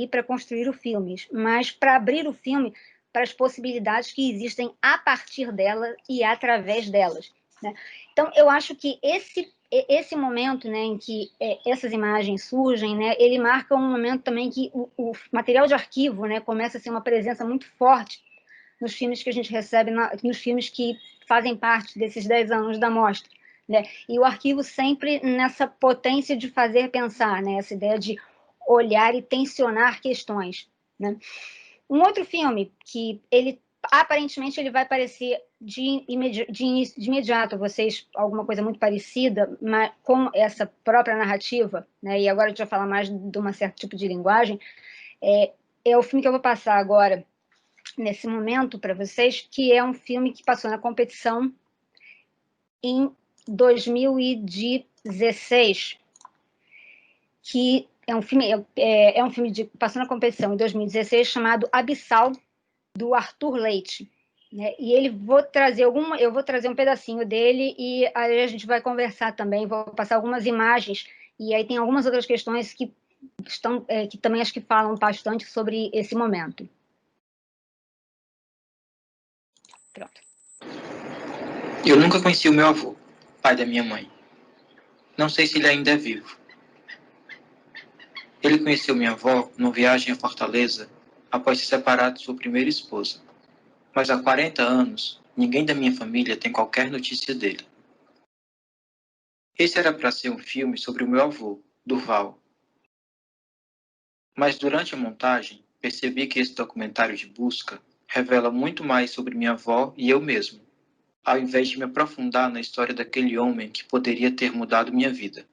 para construir o filme, mas para abrir o filme para as possibilidades que existem a partir dela e através delas. Né? Então, eu acho que esse momento, né, em que essas imagens surgem, né, ele marca um momento também que o material de arquivo, né, começa a ser uma presença muito forte nos filmes que a gente recebe, nos filmes que fazem parte desses 10 anos da mostra. Né? E o arquivo sempre nessa potência de fazer pensar, né? Essa ideia de olhar e tensionar questões. Né? Um outro filme que ele aparentemente ele vai parecer de imediato a vocês alguma coisa muito parecida, mas com essa própria narrativa, né? E agora a gente vai falar mais de um certo tipo de linguagem, é o filme que eu vou passar agora, nesse momento, para vocês, que é um filme que passou na competição em 2016, que é um filme passou na competição em 2016 chamado Abissal, do Arthur Leite. Né? E eu vou trazer um pedacinho dele e aí a gente vai conversar também, vou passar algumas imagens e aí tem algumas outras questões que também acho que falam bastante sobre esse momento. Pronto. Eu nunca conheci o meu avô, pai da minha mãe. Não sei se ele ainda é vivo. Ele conheceu minha avó numa viagem a Fortaleza após se separar de sua primeira esposa. Mas há 40 anos, ninguém da minha família tem qualquer notícia dele. Esse era para ser um filme sobre o meu avô, Durval. Mas durante a montagem, percebi que esse documentário de busca revela muito mais sobre minha avó e eu mesmo, ao invés de me aprofundar na história daquele homem que poderia ter mudado minha vida.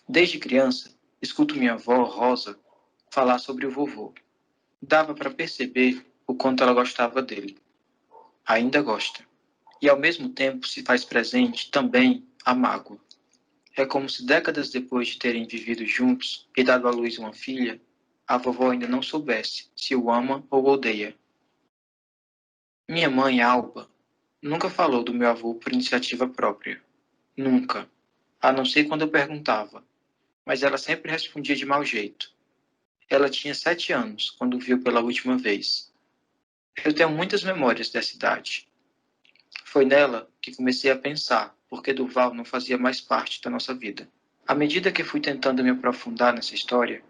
Desde criança, escuto minha avó, Rosa, falar sobre o vovô. Dava para perceber o quanto ela gostava dele. Ainda gosta. E ao mesmo tempo se faz presente também a mágoa. É como se décadas depois de terem vivido juntos e dado à luz uma filha, a vovó ainda não soubesse se o ama ou odeia. Minha mãe, Alba, nunca falou do meu avô por iniciativa própria. Nunca. A não ser quando eu perguntava. Mas ela sempre respondia de mau jeito. Ela tinha 7 anos quando o viu pela última vez. Eu tenho muitas memórias dessa idade. Foi nela que comecei a pensar por que Durval não fazia mais parte da nossa vida. À medida que fui tentando me aprofundar nessa história,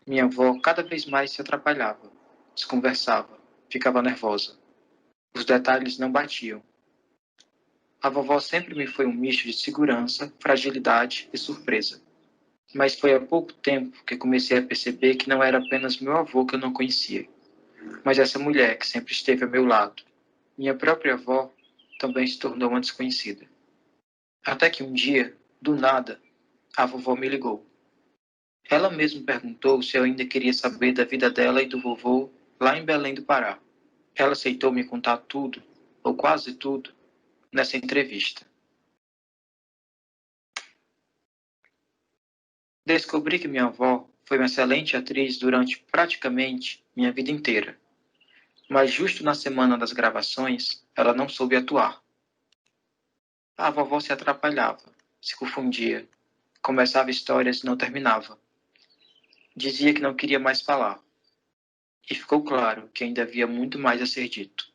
minha avó cada vez mais se atrapalhava, desconversava, ficava nervosa. Os detalhes não batiam. A vovó sempre me foi um misto de segurança, fragilidade e surpresa. Mas foi há pouco tempo que comecei a perceber que não era apenas meu avô que eu não conhecia, mas essa mulher que sempre esteve ao meu lado. Minha própria avó também se tornou uma desconhecida. Até que um dia, do nada, a vovó me ligou. Ela mesma perguntou se eu ainda queria saber da vida dela e do vovô lá em Belém do Pará. Ela aceitou me contar tudo, ou quase tudo, nessa entrevista. Descobri que minha avó foi uma excelente atriz durante praticamente minha vida inteira. Mas justo na semana das gravações, ela não soube atuar. A vovó se atrapalhava, se confundia, começava histórias e não terminava. Dizia que não queria mais falar. E ficou claro que ainda havia muito mais a ser dito.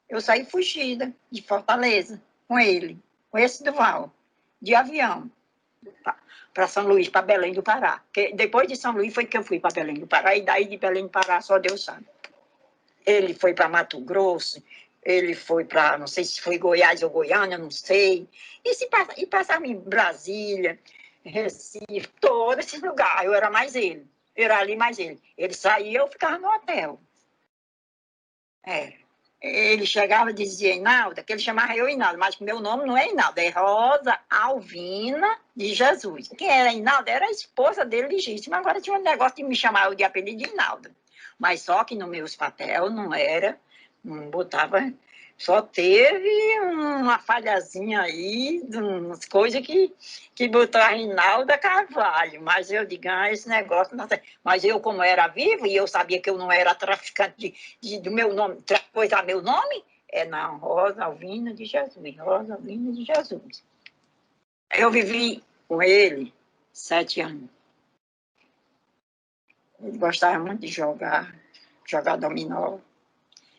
Eu saí fugida de Fortaleza com ele, com esse Durval, de avião, para São Luís, para Belém do Pará. Porque depois de São Luís foi que eu fui para Belém do Pará, e daí de Belém do Pará só Deus sabe. Ele foi para Mato Grosso, ele foi para, não sei se foi Goiás ou Goiânia, não sei. E passava em Brasília, Recife, todos esses lugares. Eu era mais ele, eu era ali mais ele. Ele saía, eu ficava no hotel. ele chegava e dizia Inalda, que ele chamava eu Inalda, mas meu nome não é Inalda, é Rosa Alvina de Jesus. Quem era Inalda era a esposa dele legítima, agora tinha um negócio de me chamar de apelido de Inalda. Mas só que nos meus papéis não era, não botava, só teve uma falhazinha aí, umas coisas que botou a Inalda Carvalho, mas eu digo, esse negócio, não sei. Mas eu, como era vivo, e eu sabia que eu não era traficante do meu nome, coisa meu nome, não, Rosa Alvina de Jesus, Rosa Alvina de Jesus. Eu vivi com ele 7 anos. Ele gostava muito de jogar dominó,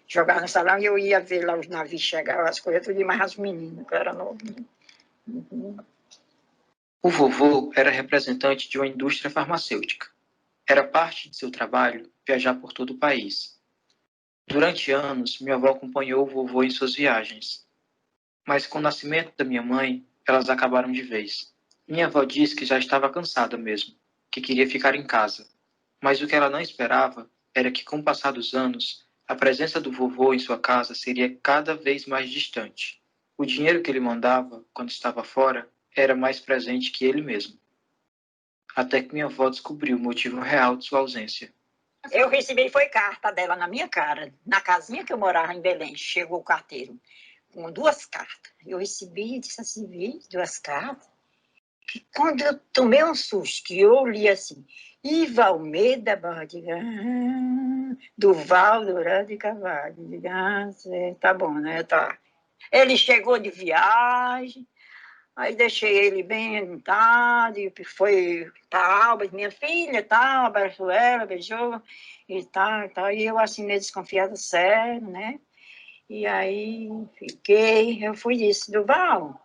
jogar no salão, e eu ia ver lá os navios chegar, as coisas, tudo, mais as meninas, que eu era novinha. O vovô era representante de uma indústria farmacêutica. Era parte de seu trabalho viajar por todo o país. Durante anos, minha avó acompanhou o vovô em suas viagens. Mas com o nascimento da minha mãe, elas acabaram de vez. Minha avó disse que já estava cansada mesmo, que queria ficar em casa. Mas o que ela não esperava era que, com o passar dos anos, a presença do vovô em sua casa seria cada vez mais distante. O dinheiro que ele mandava, quando estava fora, era mais presente que ele mesmo. Até que minha avó descobriu o motivo real de sua ausência. Eu recebi, foi carta dela na minha cara, na casinha que eu morava em Belém. Chegou o carteiro com 2 cartas. Eu recebi e disse assim, vi 2 cartas. Que quando eu tomei um susto, que eu li assim, Iva Almeida Bardiga, Duval Durão de Carvalho. Tá bom, né? Tá. Ele chegou de viagem, aí deixei ele bem tarde, foi para Alba, minha filha, tal, abraçou ela, beijou, e tal, e eu assim meio desconfiada, sério, né? E aí eu fui e disse, Duval,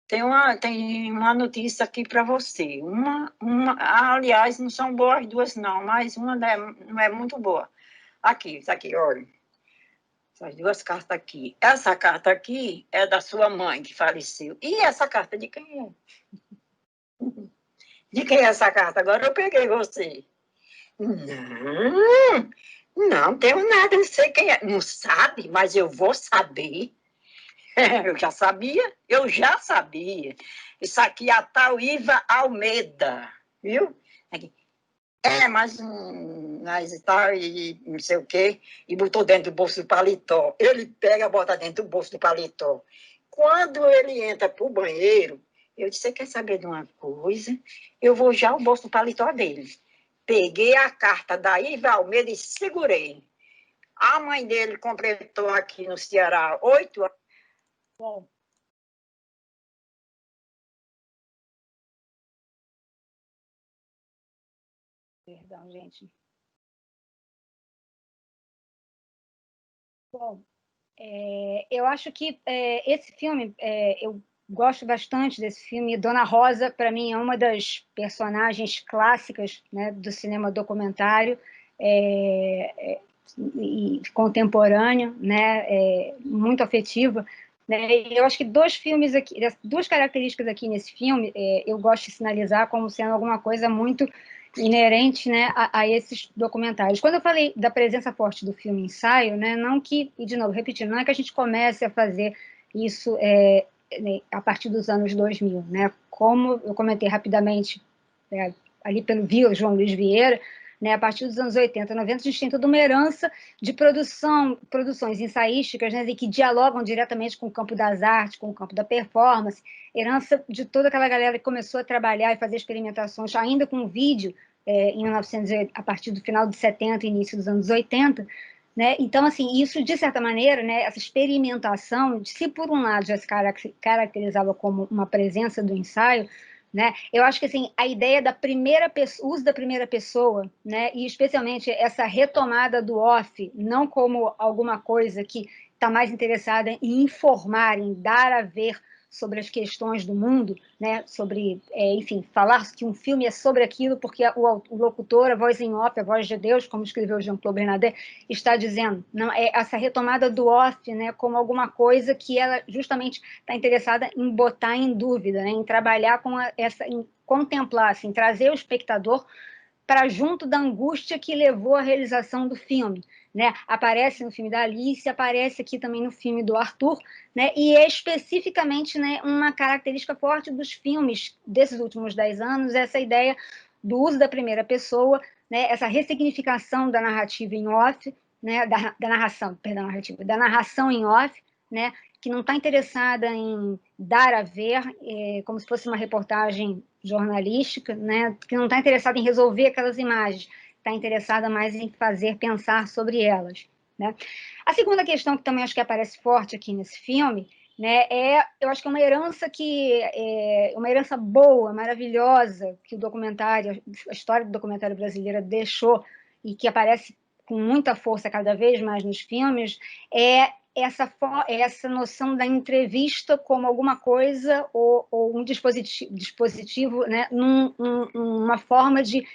tem uma notícia aqui para você. Aliás, não são boas 2, não, mas uma não é muito boa. Aqui, olha. Essas 2 cartas aqui. Essa carta aqui é da sua mãe, que faleceu. E essa carta de quem é? De quem é essa carta? Agora eu peguei você. Não tenho nada, não sei quem é. Não sabe, mas eu vou saber. Eu já sabia. Isso aqui é a tal Iva Almeida, viu? Aqui. Mas e tal, e não sei o quê, e botou dentro do bolso do paletó. Ele pega, bota dentro do bolso do paletó. Quando ele entra pro banheiro, eu disse, você quer saber de uma coisa? Eu vou já ao bolso do paletó dele. Peguei a carta da Iva Almeida e segurei. A mãe dele completou aqui no Ceará 8 anos. Bom. Perdão, gente. Bom, eu acho que esse filme, eu gosto bastante desse filme. Dona Rosa, para mim, é uma das personagens clássicas, né, do cinema documentário e contemporâneo, né, muito afetiva. Né? Eu acho que 2 filmes aqui, 2 características aqui nesse filme, eu gosto de sinalizar como sendo alguma coisa muito inerente, né, a esses documentários. Quando eu falei da presença forte do filme ensaio, né, não que, e de novo, repetindo, não é que a gente comece a fazer isso a partir dos anos 2000, né, como eu comentei rapidamente ali pelo João Luiz Vieira, né, a partir dos anos 80, 90, a gente tem toda uma herança de produções ensaísticas, né, que dialogam diretamente com o campo das artes, com o campo da performance, herança de toda aquela galera que começou a trabalhar e fazer experimentações ainda com vídeo em 1900, a partir do final de 70 e início dos anos 80, né? Então, assim, isso, de certa maneira, né, essa experimentação, se por um lado já se caracterizava como uma presença do ensaio, né? Eu acho que assim, a ideia da uso da primeira pessoa, né? E especialmente essa retomada do off, não como alguma coisa que está mais interessada em informar, em dar a ver sobre as questões do mundo, né? Sobre, enfim, falar que um filme é sobre aquilo, porque o locutor, a voz em off, a voz de Deus, como escreveu Jean-Claude Bernardet, está dizendo, não, essa retomada do off, né? Como alguma coisa que ela justamente está interessada em botar em dúvida, né? Em trabalhar com em contemplar, assim, trazer o espectador para junto da angústia que levou à realização do filme, né? Aparece no filme da Alice, aparece aqui também no filme do Arthur, né? E é especificamente, né, uma característica forte dos filmes desses últimos 10 anos, essa ideia do uso da primeira pessoa, né? Essa ressignificação da narrativa em off, né? Da narração, perdão, narrativa, da narração em off, né? Que não está interessada em dar a ver, como se fosse uma reportagem jornalística, né? Que não está interessada em resolver aquelas imagens, está interessada mais em fazer pensar sobre elas, né? A segunda questão que também acho que aparece forte aqui nesse filme, né, eu acho que é uma herança boa, maravilhosa que o documentário, a história do documentário brasileira deixou e que aparece com muita força cada vez mais nos filmes, essa noção da entrevista como alguma coisa ou um dispositivo, né, uma forma de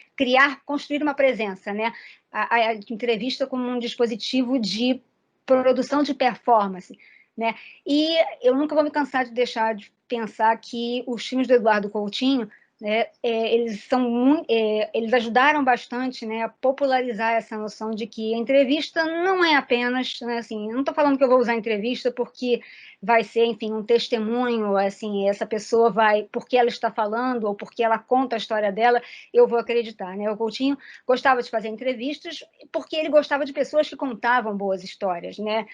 construir uma presença, né? A entrevista como um dispositivo de produção de performance, né? E eu nunca vou me cansar de deixar de pensar que os filmes do Eduardo Coutinho, né, eles ajudaram bastante, né, a popularizar essa noção de que a entrevista não é apenas, né, assim, eu não estou falando que eu vou usar entrevista porque vai ser, enfim, um testemunho, assim, essa pessoa vai, porque ela está falando ou porque ela conta a história dela, eu vou acreditar, né? O Coutinho gostava de fazer entrevistas porque ele gostava de pessoas que contavam boas histórias, né?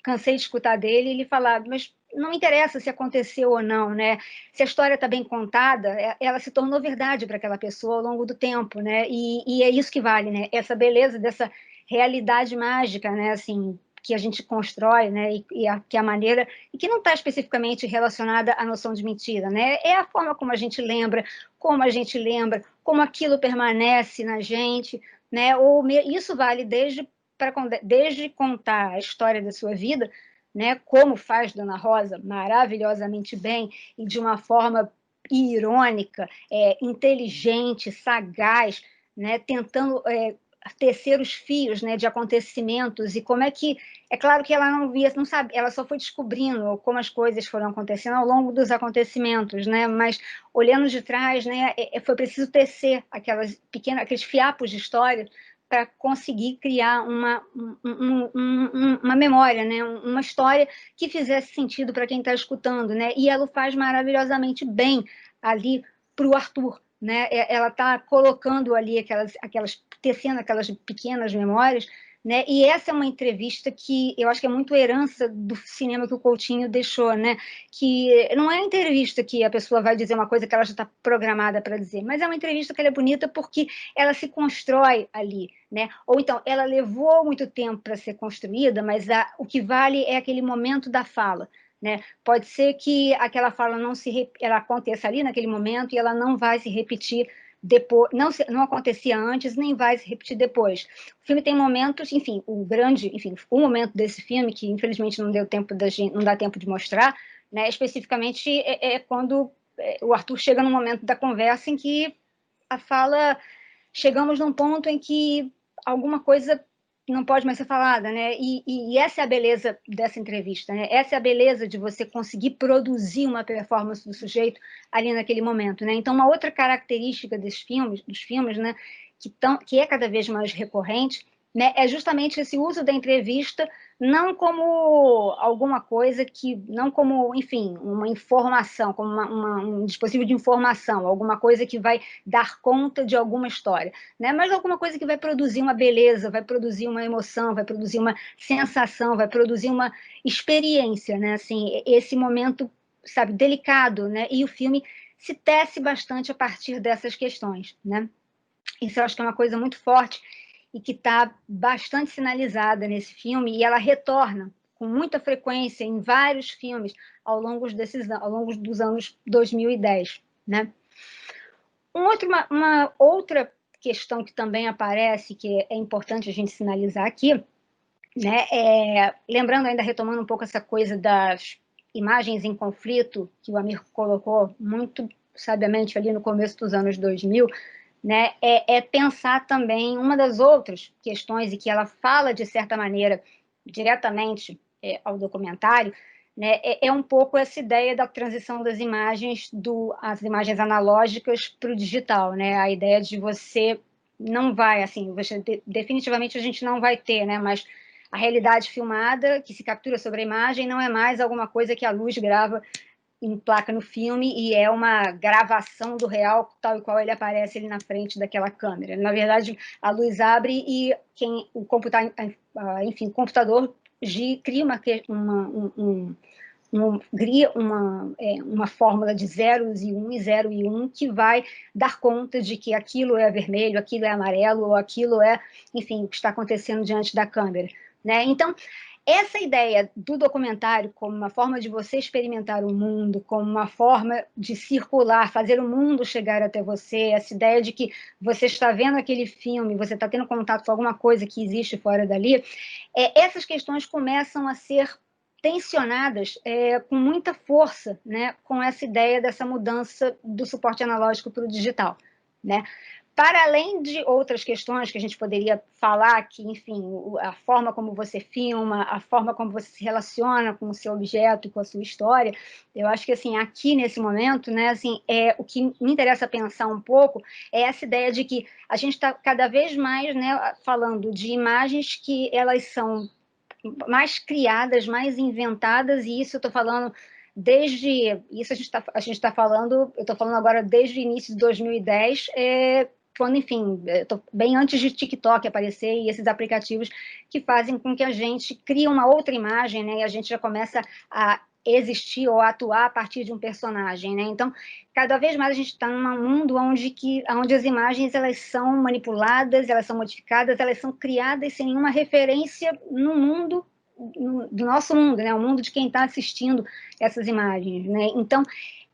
Cansei de escutar dele ele falar, mas não me interessa se aconteceu ou não, né? Se a história está bem contada, ela se tornou verdade para aquela pessoa ao longo do tempo, né? E é isso que vale, né? Essa beleza dessa realidade mágica, né? Assim, que a gente constrói, né? Que a maneira e que não está especificamente relacionada à noção de mentira, né? É a forma como a gente lembra, como aquilo permanece na gente, né? Isso vale desde contar a história da sua vida, né, como faz Dona Rosa maravilhosamente bem e de uma forma irônica, inteligente, sagaz, né, tentando tecer os fios, né, de acontecimentos e como é claro que ela não sabe, ela só foi descobrindo como as coisas foram acontecendo ao longo dos acontecimentos, né, mas olhando de trás, né, foi preciso tecer aqueles fiapos de história para conseguir criar uma memória, né? Uma história que fizesse sentido para quem está escutando, né? E ela o faz maravilhosamente bem ali para o Arthur, né? Ela está colocando ali tecendo aquelas pequenas memórias, né? E essa é uma entrevista que eu acho que é muito herança do cinema que o Coutinho deixou, né? Que não é entrevista que a pessoa vai dizer uma coisa que ela já está programada para dizer, mas é uma entrevista que ela é bonita porque ela se constrói ali, né? Ou então, ela levou muito tempo para ser construída, mas o que vale é aquele momento da fala, né? Pode ser que aquela fala ela aconteça ali naquele momento e ela não vai se repetir depois, não acontecia antes, nem vai se repetir depois. O filme tem momentos, enfim, o momento desse filme, que infelizmente não dá tempo de mostrar, né? Especificamente quando o Arthur chega no momento da conversa em que a fala, chegamos num ponto em que alguma coisa não pode mais ser falada, né? E essa é a beleza dessa entrevista, né? Essa é a beleza de você conseguir produzir uma performance do sujeito ali naquele momento, né? Então, uma outra característica dos filmes, né, que é cada vez mais recorrente, né, é justamente esse uso da entrevista não como alguma coisa não como, enfim, uma informação, como um dispositivo de informação, alguma coisa que vai dar conta de alguma história, né? Mas alguma coisa que vai produzir uma beleza, vai produzir uma emoção, vai produzir uma sensação, vai produzir uma experiência, né? Assim, esse momento, sabe, delicado, né? E o filme se tece bastante a partir dessas questões, né? Isso eu acho que é uma coisa muito forte e que está bastante sinalizada nesse filme, e ela retorna com muita frequência em vários filmes ao longo dos anos 2010, né? Uma outra questão que também aparece, que é importante a gente sinalizar aqui, né? Lembrando ainda, retomando um pouco essa coisa das imagens em conflito, que o Amir colocou muito sabiamente ali no começo dos anos 2000, né, pensar também uma das outras questões, e que ela fala, de certa maneira, diretamente ao documentário, né, é um pouco essa ideia da transição das imagens, as imagens analógicas para o digital, né? A ideia de você não vai, assim, definitivamente a gente não vai ter, né? Mas a realidade filmada que se captura sobre a imagem não é mais alguma coisa que a luz grava em placa no filme e é uma gravação do real tal e qual ele aparece ali na frente daquela câmera. Na verdade, a luz abre e o computador cria uma fórmula de zeros e um, e 0 e 1, que vai dar conta de que aquilo é vermelho, aquilo é amarelo, ou aquilo é, enfim, o que está acontecendo diante da câmera, né? Então, essa ideia do documentário como uma forma de você experimentar o mundo, como uma forma de circular, fazer o mundo chegar até você, essa ideia de que você está vendo aquele filme, você está tendo contato com alguma coisa que existe fora dali, essas questões começam a ser tensionadas com muita força, né, com essa ideia dessa mudança do suporte analógico para o digital, né? Para além de outras questões que a gente poderia falar, que, enfim, a forma como você filma, a forma como você se relaciona com o seu objeto, com a sua história, eu acho que, assim, aqui nesse momento, né, assim, o que me interessa pensar um pouco é essa ideia de que a gente está cada vez mais, né, falando de imagens que elas são mais criadas, mais inventadas, e isso eu estou falando desde, isso a gente está falando, eu estou falando agora desde o início de 2010, quando, enfim, bem antes de TikTok aparecer e esses aplicativos que fazem com que a gente crie uma outra imagem, né, e a gente já começa a existir ou atuar a partir de um personagem, né? Então, cada vez mais a gente está num mundo onde as imagens elas são manipuladas, elas são modificadas, elas são criadas sem nenhuma referência no mundo do nosso mundo, né? O mundo de quem está assistindo essas imagens, né? Então,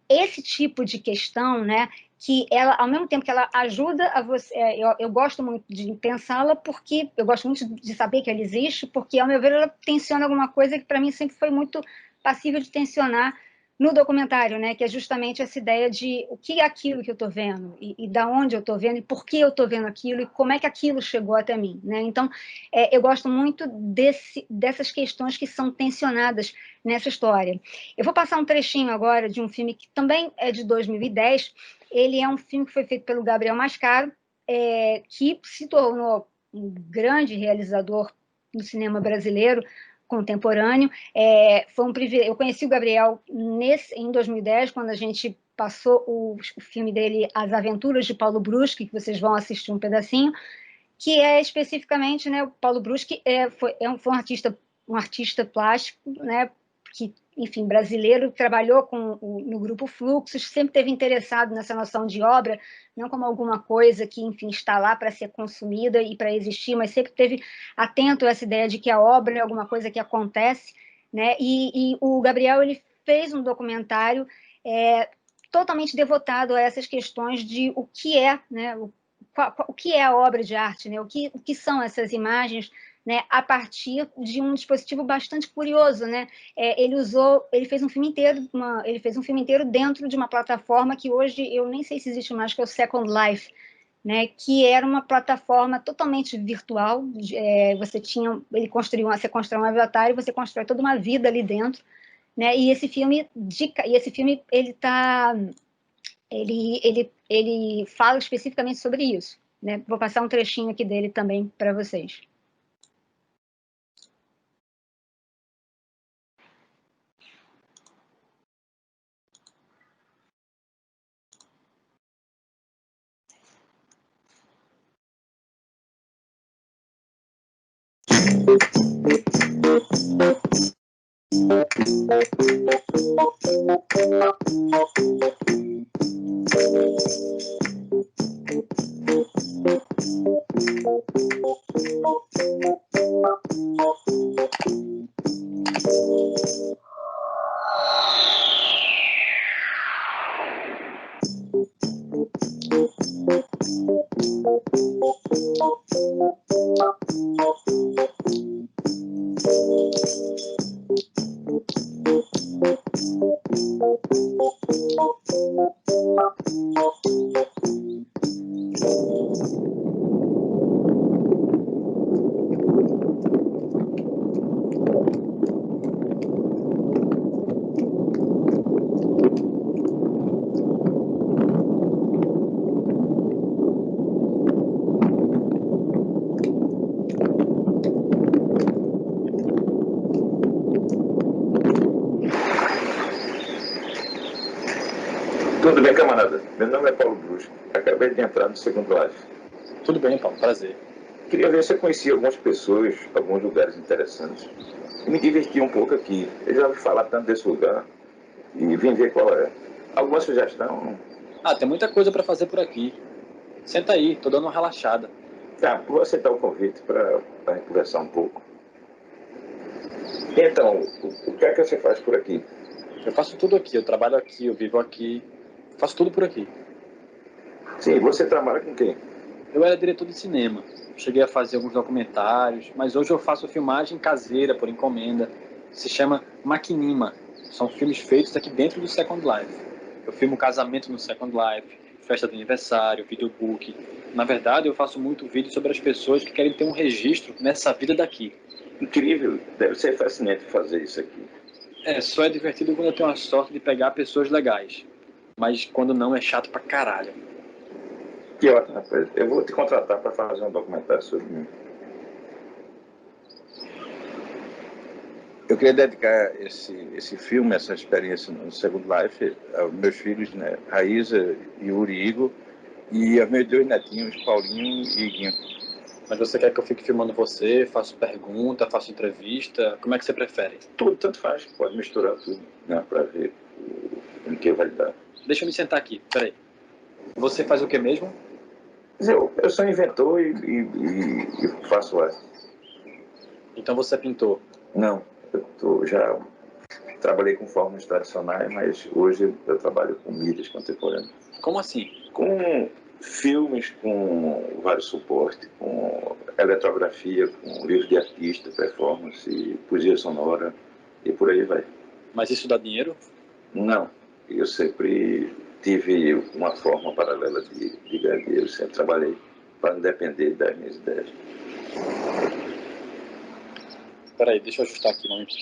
esse tipo de questão, né, que ela, ao mesmo tempo que ela ajuda a você, eu gosto muito de pensá-la porque eu gosto muito de saber que ela existe, porque, ao meu ver, ela tensiona alguma coisa que, para mim, sempre foi muito passível de tensionar no documentário, né, que é justamente essa ideia de o que é aquilo que eu estou vendo, e da onde eu estou vendo, e por que eu estou vendo aquilo, e como é que aquilo chegou até mim, né? Então, eu gosto muito dessas questões que são tensionadas nessa história. Eu vou passar um trechinho agora de um filme que também é de 2010, ele é um filme que foi feito pelo Gabriel Mascaro, que se tornou um grande realizador do cinema brasileiro contemporâneo. Eu conheci o Gabriel em 2010, quando a gente passou o filme dele, As Aventuras de Paulo Bruschi, que vocês vão assistir um pedacinho, que é especificamente, né, o Paulo Bruschi foi um artista plástico, né, que, enfim, brasileiro, trabalhou no Grupo Fluxos, sempre esteve interessado nessa noção de obra, não como alguma coisa que, enfim, está lá para ser consumida e para existir, mas sempre esteve atento a essa ideia de que a obra é alguma coisa que acontece, né? E o Gabriel, ele fez um documentário totalmente devotado a essas questões de o que é, né, o que é a obra de arte, né? O que são essas imagens, né, a partir de um dispositivo bastante curioso, né? Ele fez um filme inteiro dentro de uma plataforma que hoje eu nem sei se existe mais, que é o Second Life, né? Que era uma plataforma totalmente virtual. Você constrói um avatar e você constrói toda uma vida ali dentro, né? E esse filme ele fala especificamente sobre isso, né? Vou passar um trechinho aqui dele também para vocês. Tudo bem, camarada? Meu nome é Paulo Brusco. Acabei de entrar no Second Life. Tudo bem, Paulo. Prazer. Queria ver se eu conhecia algumas pessoas, alguns lugares interessantes. E me diverti um pouco aqui. Eu já ouvi falar tanto desse lugar e vim ver qual é. Alguma sugestão? Tem muita coisa para fazer por aqui. Senta aí, tô dando uma relaxada. Tá, vou aceitar o convite para conversar um pouco. Então, o que é que você faz por aqui? Eu faço tudo aqui, eu trabalho aqui, eu vivo aqui. Faço tudo por aqui. Sim, você trabalha com quem? Eu era diretor de cinema. Cheguei a fazer alguns documentários, mas hoje eu faço filmagem caseira, por encomenda. Se chama Maquinima. São filmes feitos aqui dentro do Second Life. Eu filmo casamento no Second Life, festa de aniversário, videobook. Na verdade, eu faço muito vídeo sobre as pessoas que querem ter um registro nessa vida daqui. Incrível, deve ser fascinante fazer isso aqui. Só é divertido quando eu tenho a sorte de pegar pessoas legais. Mas quando não, é chato pra caralho. Que ótimo, rapaz. Eu vou te contratar para fazer um documentário sobre mim. Eu queria dedicar esse filme, essa experiência no Second Life, aos meus filhos, né, Raíza, Yuri e Igor, e aos meus 2 netinhos, Paulinho e Iguinho. Mas você quer que eu fique filmando você, faço pergunta, faço entrevista? Como é que você prefere? Tudo, tanto faz. Pode misturar tudo, né, para ver o que vai dar. Deixa eu me sentar aqui, peraí. Você faz o que mesmo? Eu sou inventor e faço arte. Então você é pintor? Não, já trabalhei com formas tradicionais, mas hoje eu trabalho com mídias contemporâneas. Como assim? Com filmes, com vários suportes, com eletrografia, com livros de artista, performance, poesia sonora e por aí vai. Mas isso dá dinheiro? Não, eu sempre tive uma forma paralela de ganhar dinheiro, sempre trabalhei para não depender das minhas ideias. Espera aí, deixa eu ajustar aqui um momento.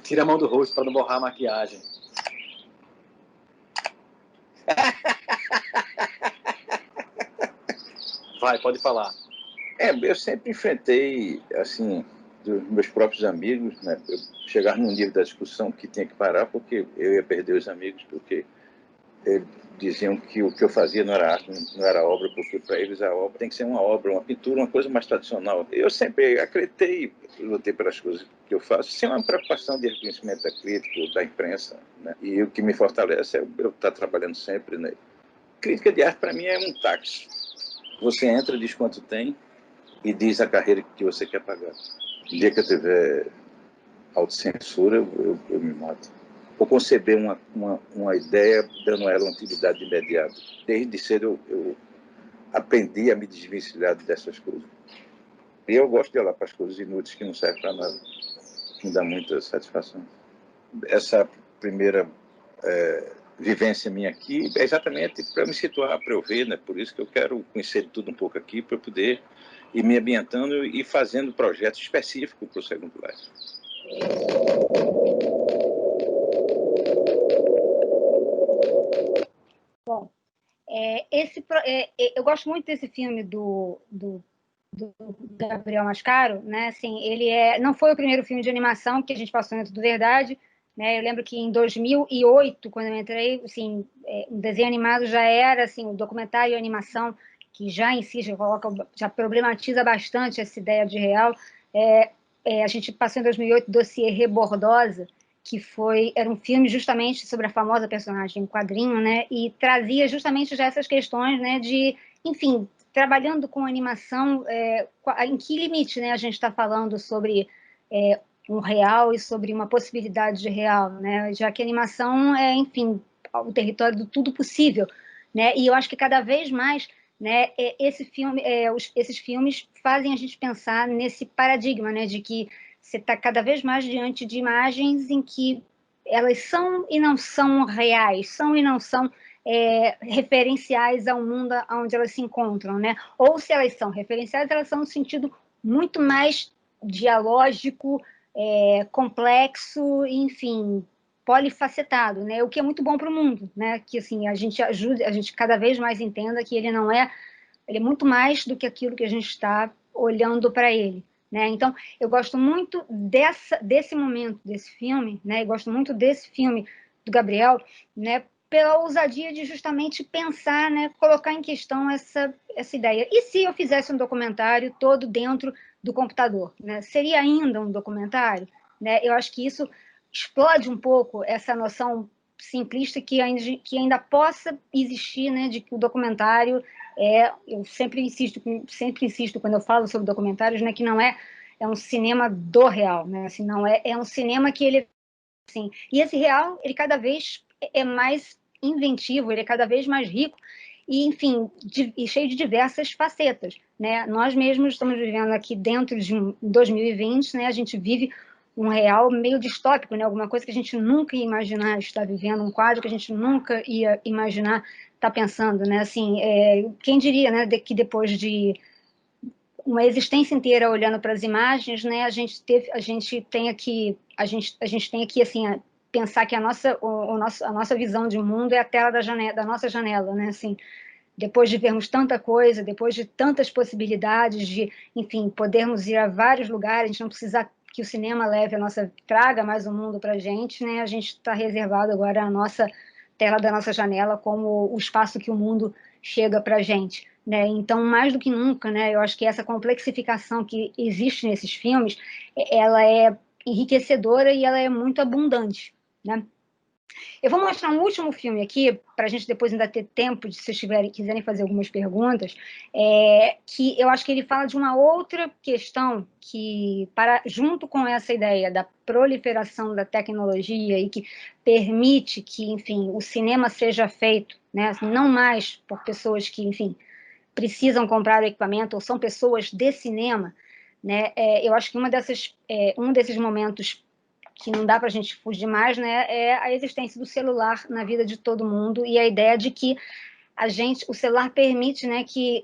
Tira a mão do rosto para não borrar a maquiagem. Vai, pode falar. Eu sempre enfrentei, assim, dos meus próprios amigos, né? Eu chegar num nível da discussão que tinha que parar, porque eu ia perder os amigos, porque eles diziam que o que eu fazia não era arte, não era obra, porque para eles a obra tem que ser uma obra, uma pintura, uma coisa mais tradicional. Eu sempre acreditei e lutei pelas coisas que eu faço, sem uma preocupação de reconhecimento da crítica, da imprensa, né? E o que me fortalece é eu estar trabalhando sempre, né? Crítica de arte, para mim, é um táxi. Você entra, diz quanto tem e diz a carreira que você quer pagar. No dia que eu tiver autocensura, eu me mato. Vou conceber uma ideia dando a ela uma utilidade imediata. Desde cedo eu aprendi a me desvencilhar dessas coisas. E eu gosto de olhar para as coisas inúteis que não servem para nada. Me dá muita satisfação. Essa primeira vivência minha aqui é exatamente para me situar, para eu ver, né? Por isso que eu quero conhecer de tudo um pouco aqui, para eu poder ir me ambientando e fazendo projetos específicos para o Second Life. Bom, eu gosto muito desse filme do Gabriel Mascaro, né? Assim, não foi o primeiro filme de animação que a gente passou dentro do Verdade, né? Eu lembro que em 2008, quando eu entrei, assim, o desenho animado já era assim, o documentário e a animação, que já em si já problematiza bastante essa ideia de real. A gente passou em 2008 Dossiê Rebordosa, que era um filme justamente sobre a famosa personagem em quadrinho, né? E trazia justamente já essas questões, né? De, enfim, trabalhando com animação, em que limite, né? A gente está falando sobre um real e sobre uma possibilidade de real, né? Já que a animação é, enfim, o território do tudo possível, né? E eu acho que cada vez mais, né? Esses filmes fazem a gente pensar nesse paradigma, né? De que você está cada vez mais diante de imagens em que elas são e não são reais, são e não são referenciais ao mundo onde elas se encontram, né? Ou se elas são referenciais, elas são no sentido muito mais dialógico, complexo, enfim, polifacetado, né? O que é muito bom para o mundo, né? Que assim a gente cada vez mais entenda que ele não é Ele é muito mais do que aquilo que a gente está olhando para ele, né? Então, eu gosto muito desse momento desse filme, né? Eu gosto muito desse filme do Gabriel, né? Pela ousadia de justamente pensar, né? Colocar em questão essa ideia. E se eu fizesse um documentário todo dentro do computador, né? Seria ainda um documentário, né? Eu acho que isso explode um pouco essa noção simplista que ainda possa existir, né? De que o documentário eu sempre insisto quando eu falo sobre documentários, né? Que não é um cinema do real, né? Assim, não é um cinema que ele assim, e esse real ele cada vez é mais inventivo, ele é cada vez mais rico e, enfim, e cheio de diversas facetas, né? Nós mesmos estamos vivendo aqui dentro de 2020, né? A gente vive um real meio distópico, né? Alguma coisa que a gente nunca ia imaginar estar vivendo, um quadro que a gente nunca ia imaginar estar pensando, né? Assim, quem diria, né? Que depois de uma existência inteira olhando para as imagens, né? A gente tem aqui assim pensar que a nossa visão de mundo é a tela da nossa janela, né? Assim, depois de vermos tanta coisa, depois de tantas possibilidades de, enfim, podermos ir a vários lugares, a gente não precisa que o cinema traga mais o mundo para a gente, né? A gente está reservado agora a nossa tela da nossa janela como o espaço que o mundo chega para a gente, né? Então, mais do que nunca, né? Eu acho que essa complexificação que existe nesses filmes, ela é enriquecedora e ela é muito abundante, né? Eu vou mostrar um último filme aqui, para a gente depois ainda ter tempo, de, se vocês quiserem fazer algumas perguntas, que eu acho que ele fala de uma outra questão que, junto com essa ideia da proliferação da tecnologia e que permite que, enfim, o cinema seja feito, né, não mais por pessoas que, enfim, precisam comprar o equipamento ou são pessoas de cinema, né, eu acho que um desses momentos que não dá para a gente fugir mais, né, é a existência do celular na vida de todo mundo e a ideia de que o celular permite, né, que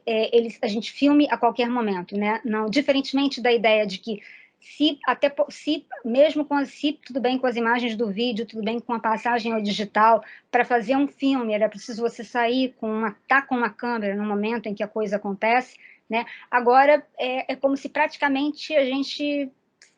a gente filme a qualquer momento, né, não, diferentemente da ideia de que se tudo bem com as imagens do vídeo, tudo bem com a passagem ao digital, para fazer um filme era preciso você sair com uma câmera no momento em que a coisa acontece, né, agora é como se praticamente a gente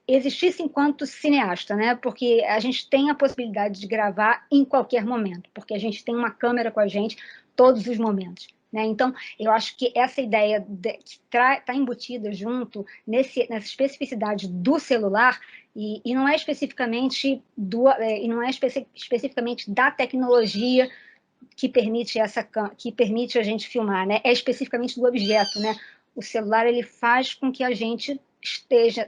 existisse enquanto cineasta, né? Porque a gente tem a possibilidade de gravar em qualquer momento, porque a gente tem uma câmera com a gente todos os momentos, né? Então, eu acho que essa ideia está embutida junto nessa especificidade do celular e não é especificamente da tecnologia que permite a gente filmar, né? É especificamente do objeto, né? O celular ele faz com que a gente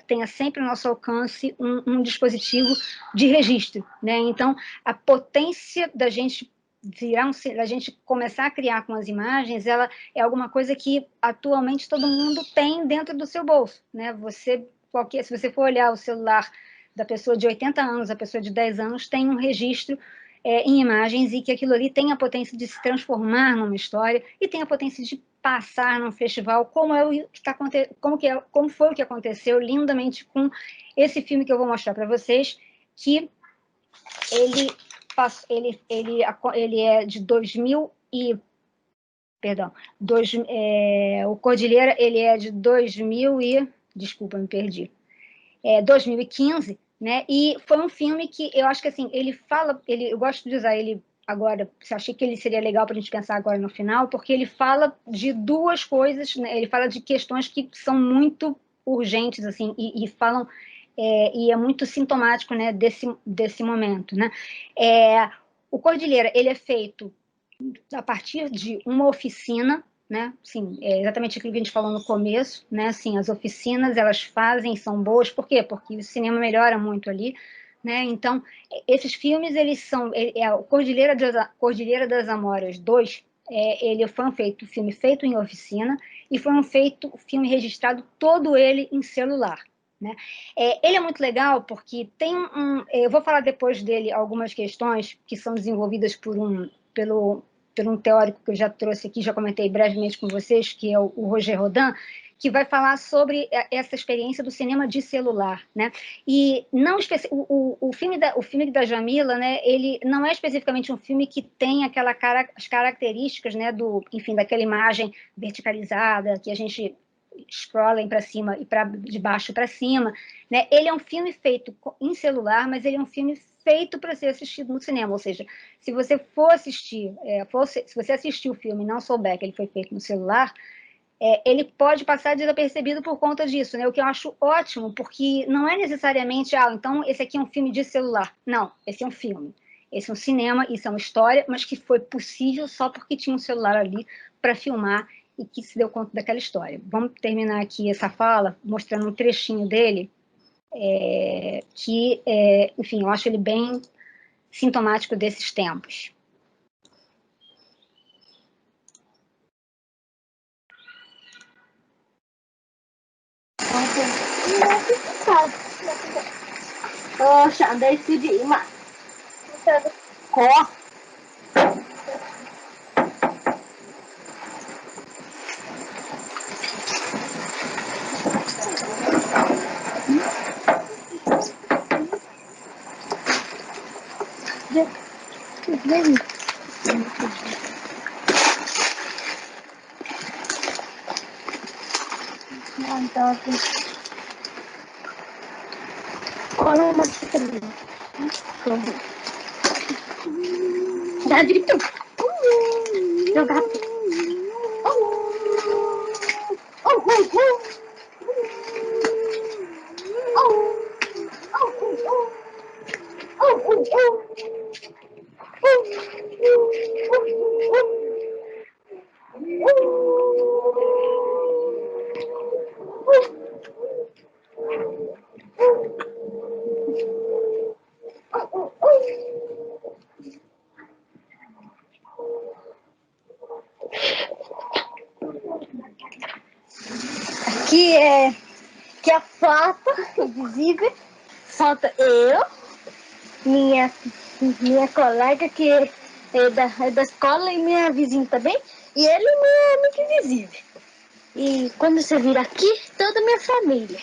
tenha sempre ao nosso alcance um dispositivo de registro, né? Então, a potência da gente da gente começar a criar com as imagens, ela é alguma coisa que atualmente todo mundo tem dentro do seu bolso, né? Se você for olhar o celular da pessoa de 80 anos, a pessoa de 10 anos tem um registro em imagens e que aquilo ali tem a potência de se transformar numa história e tem a potência de passar num festival, como foi o que aconteceu lindamente com esse filme que eu vou mostrar para vocês, que ele é de 2000 e... Perdão, o Cordilheira, ele é de 2000 e... Desculpa, me perdi. 2015, né? E foi um filme que eu acho que, assim, eu gosto de usar ele agora, achei que ele seria legal para a gente pensar agora no final, porque ele fala de duas coisas, né? Ele fala de questões que são muito urgentes, assim, e falam, e é muito sintomático, né, desse momento, né? O Cordilheira, ele é feito a partir de uma oficina, né? Sim, é exatamente aquilo que a gente falou no começo, né? Assim, as oficinas, elas são boas, por quê? Porque o cinema melhora muito ali, né? Então, esses filmes, eles são... o Cordilheira das Amoras 2, ele foi um filme feito em oficina e foi um filme registrado todo ele em celular, né? Ele é muito legal porque tem eu vou falar depois dele algumas questões que são desenvolvidas por um teórico que eu já trouxe aqui, já comentei brevemente com vocês, que é o Roger Rodin, que vai falar sobre essa experiência do cinema de celular, né? E não o filme da Jamila, né? Ele não é especificamente um filme que tem as características, né? Enfim, daquela imagem verticalizada que a gente scrollem para cima e de baixo para cima, né? Ele é um filme feito em celular, mas ele é um filme feito para ser assistido no cinema, ou seja, se você for assistir, se você assistir o filme e não souber que ele foi feito no celular, ele pode passar desapercebido por conta disso, né? O que eu acho ótimo, porque não é necessariamente, então esse aqui é um filme de celular. Não, esse é um filme. Esse é um cinema, isso é uma história, mas que foi possível só porque tinha um celular ali para filmar e que se deu conta daquela história. Vamos terminar aqui essa fala mostrando um trechinho dele, enfim, eu acho ele bem sintomático desses tempos. Chẳng đây sư chị mà có Kalau masih terlihat, jangan gitu. Jangan. Que a foto invisível falta eu, minha colega que é da escola e minha vizinha também, e ele e minha amiga invisível. E quando você vir aqui, toda a minha família.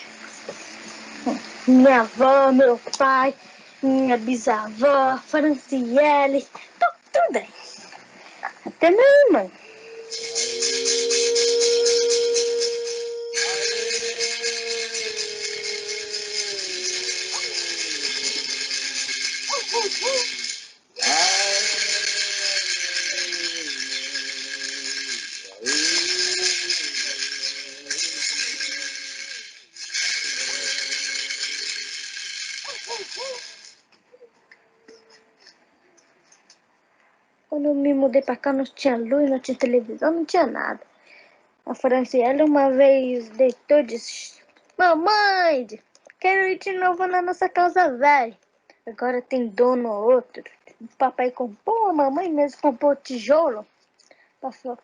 Minha avó, meu pai, minha bisavó, Franciele, tudo aí. Até meu irmão. Quando eu me mudei pra cá, não tinha luz, não tinha televisão, não tinha nada. A Franciele uma vez deitou e disse: Mamãe, quero ir de novo na nossa casa velha. Agora tem dono outro. O papai comprou, a mamãe mesmo comprou tijolo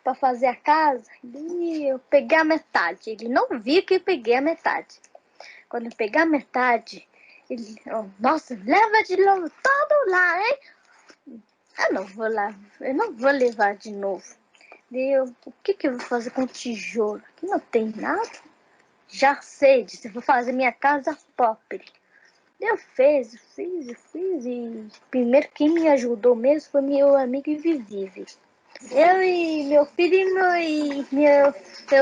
para fazer a casa. E eu peguei a metade. Ele não viu que eu peguei a metade. Quando eu peguei a metade, ele... nossa, leva de novo todo lá, hein? Eu não vou levar de novo. O que eu vou fazer com tijolo? Aqui não tem nada. Já sei, disse, eu vou fazer minha casa pobre. Eu fiz. E primeiro quem me ajudou mesmo foi meu amigo invisível. Eu e meu filho e meu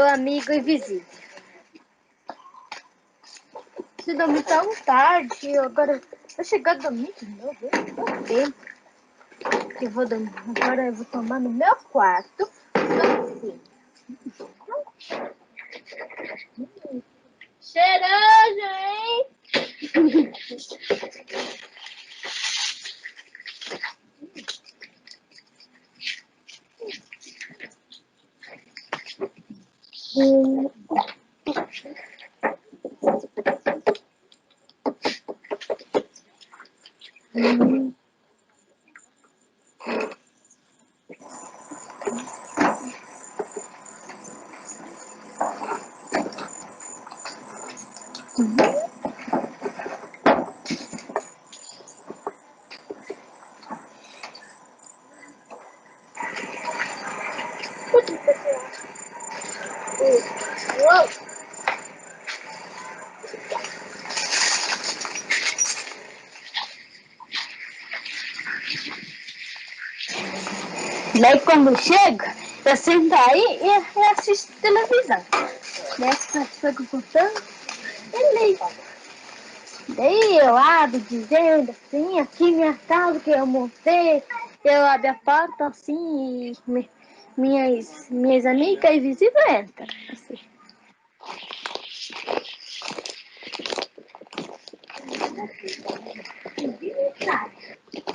amigo invisível. Se dormir tão tarde, agora vou chegar a dormir de novo. Não tempo. Agora eu vou tomar no meu quarto. Cereja, hein? Uou! Daí quando eu chego, eu sento aí e assisto televisão. Daí fico contando e ligo. Daí eu abro dizendo assim, aqui minha casa que eu montei, eu abro a porta assim e minhas amigas e visíveis entram. Assim.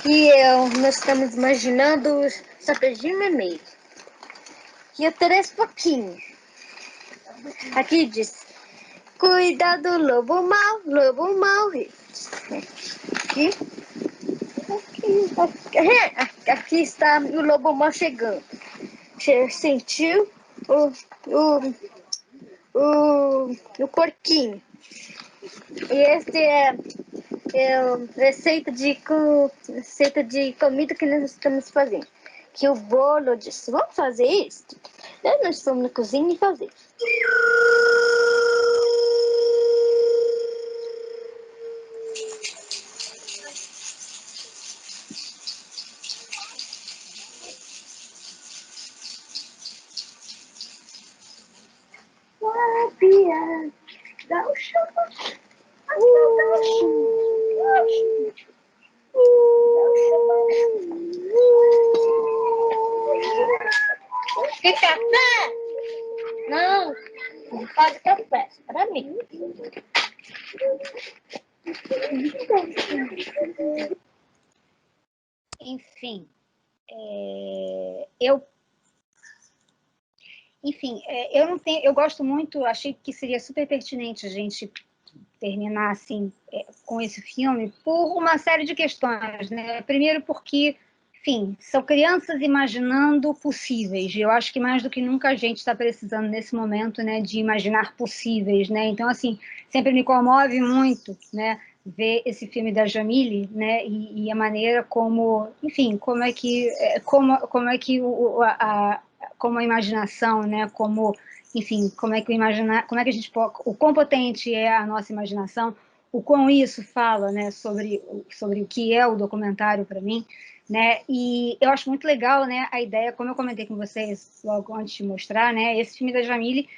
E nós estamos imaginando o Sapejinho Memeiro. E eu trouxe pouquinho. Aqui diz, cuidado lobo mau. Aqui está o lobo mau chegando. Sentiu o porquinho. E esse é receita de comida que nós estamos fazendo. Que o bolo disse, vamos fazer isso? Daí nós fomos na cozinha e fazemos. Que café? Não, não faz café, para mim. Enfim, eu não tenho, eu gosto muito, achei que seria super pertinente a gente terminar assim com esse filme por uma série de questões, né? Primeiro porque, enfim, são crianças imaginando possíveis. Eu acho que mais do que nunca a gente está precisando nesse momento, né, de imaginar possíveis, né? Então, assim, sempre me comove muito, né, ver esse filme da Jamile, né, e a maneira como, enfim, como é que como a imaginação, né, como, enfim, como é que a gente pode, o quão potente é a nossa imaginação, o quão isso fala, né, sobre o que é o documentário para mim, né, e eu acho muito legal, né, a ideia, como eu comentei com vocês logo antes de mostrar, né, esse filme da Jamile,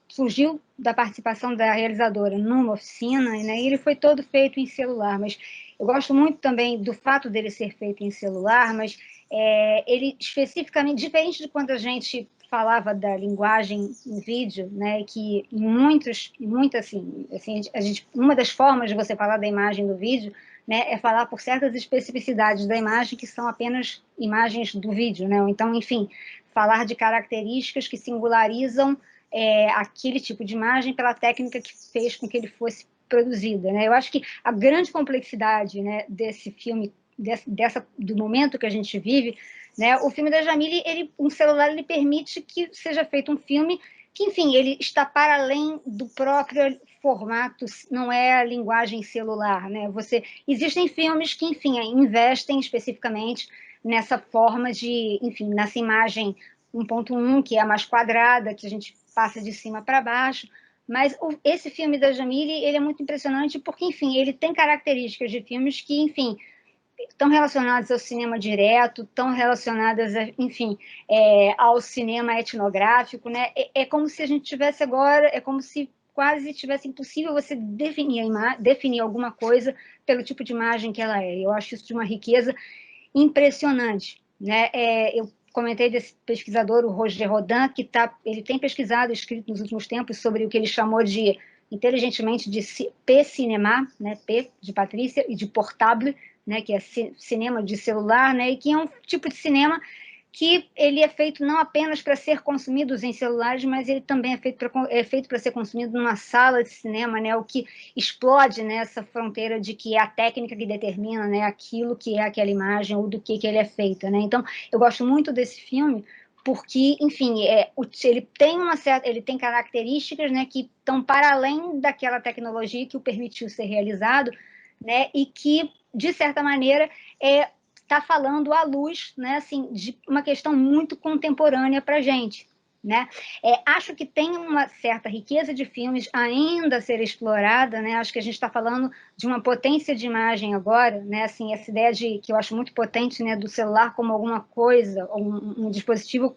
surgiu da participação da realizadora numa oficina, né, e ele foi todo feito em celular, mas eu gosto muito também do fato dele ser feito em celular, mas ele especificamente, diferente de quando a gente falava da linguagem em vídeo, né, que uma das formas de você falar da imagem do vídeo, né, é falar por certas especificidades da imagem que são apenas imagens do vídeo, né, ou então, enfim, falar de características que singularizam aquele tipo de imagem pela técnica que fez com que ele fosse produzida, né? Eu acho que a grande complexidade, né, desse filme, do momento que a gente vive, né, o filme da Jamile, um celular ele permite que seja feito um filme que, enfim, ele está para além do próprio formato, não é a linguagem celular, né? Existem filmes que, enfim, investem especificamente nessa forma de, enfim, nessa imagem 1.1, que é a mais quadrada, que a gente passa de cima para baixo, mas esse filme da Jamile, ele é muito impressionante porque, enfim, ele tem características de filmes que, enfim, estão relacionadas ao cinema direto, estão relacionadas, enfim, ao cinema etnográfico, né? É como se a gente tivesse agora, é como se quase tivesse impossível você definir alguma coisa pelo tipo de imagem que ela é. Eu acho isso de uma riqueza impressionante, né? Eu comentei desse pesquisador, o Roger Rodin, ele tem pesquisado, escrito nos últimos tempos sobre o que ele chamou de, inteligentemente, de P-cinema, né? P de Patrícia, e de portable, né? Que é cinema de celular, né? E que é um tipo de cinema que ele é feito não apenas para ser consumido em celulares, mas ele também é feito para ser consumido numa sala de cinema, né? O que explode nessa fronteira de que é a técnica que determina, né, aquilo que é aquela imagem ou do que ele é feito, né? Então, eu gosto muito desse filme porque, enfim, ele tem características, né, que estão para além daquela tecnologia que o permitiu ser realizado, né? E que, de certa maneira, está falando à luz, né, assim, de uma questão muito contemporânea para a gente, né? Acho que tem uma certa riqueza de filmes ainda a ser explorada, né? Acho que a gente está falando de uma potência de imagem agora, né? Assim, essa ideia que eu acho muito potente, né, do celular como alguma coisa, um dispositivo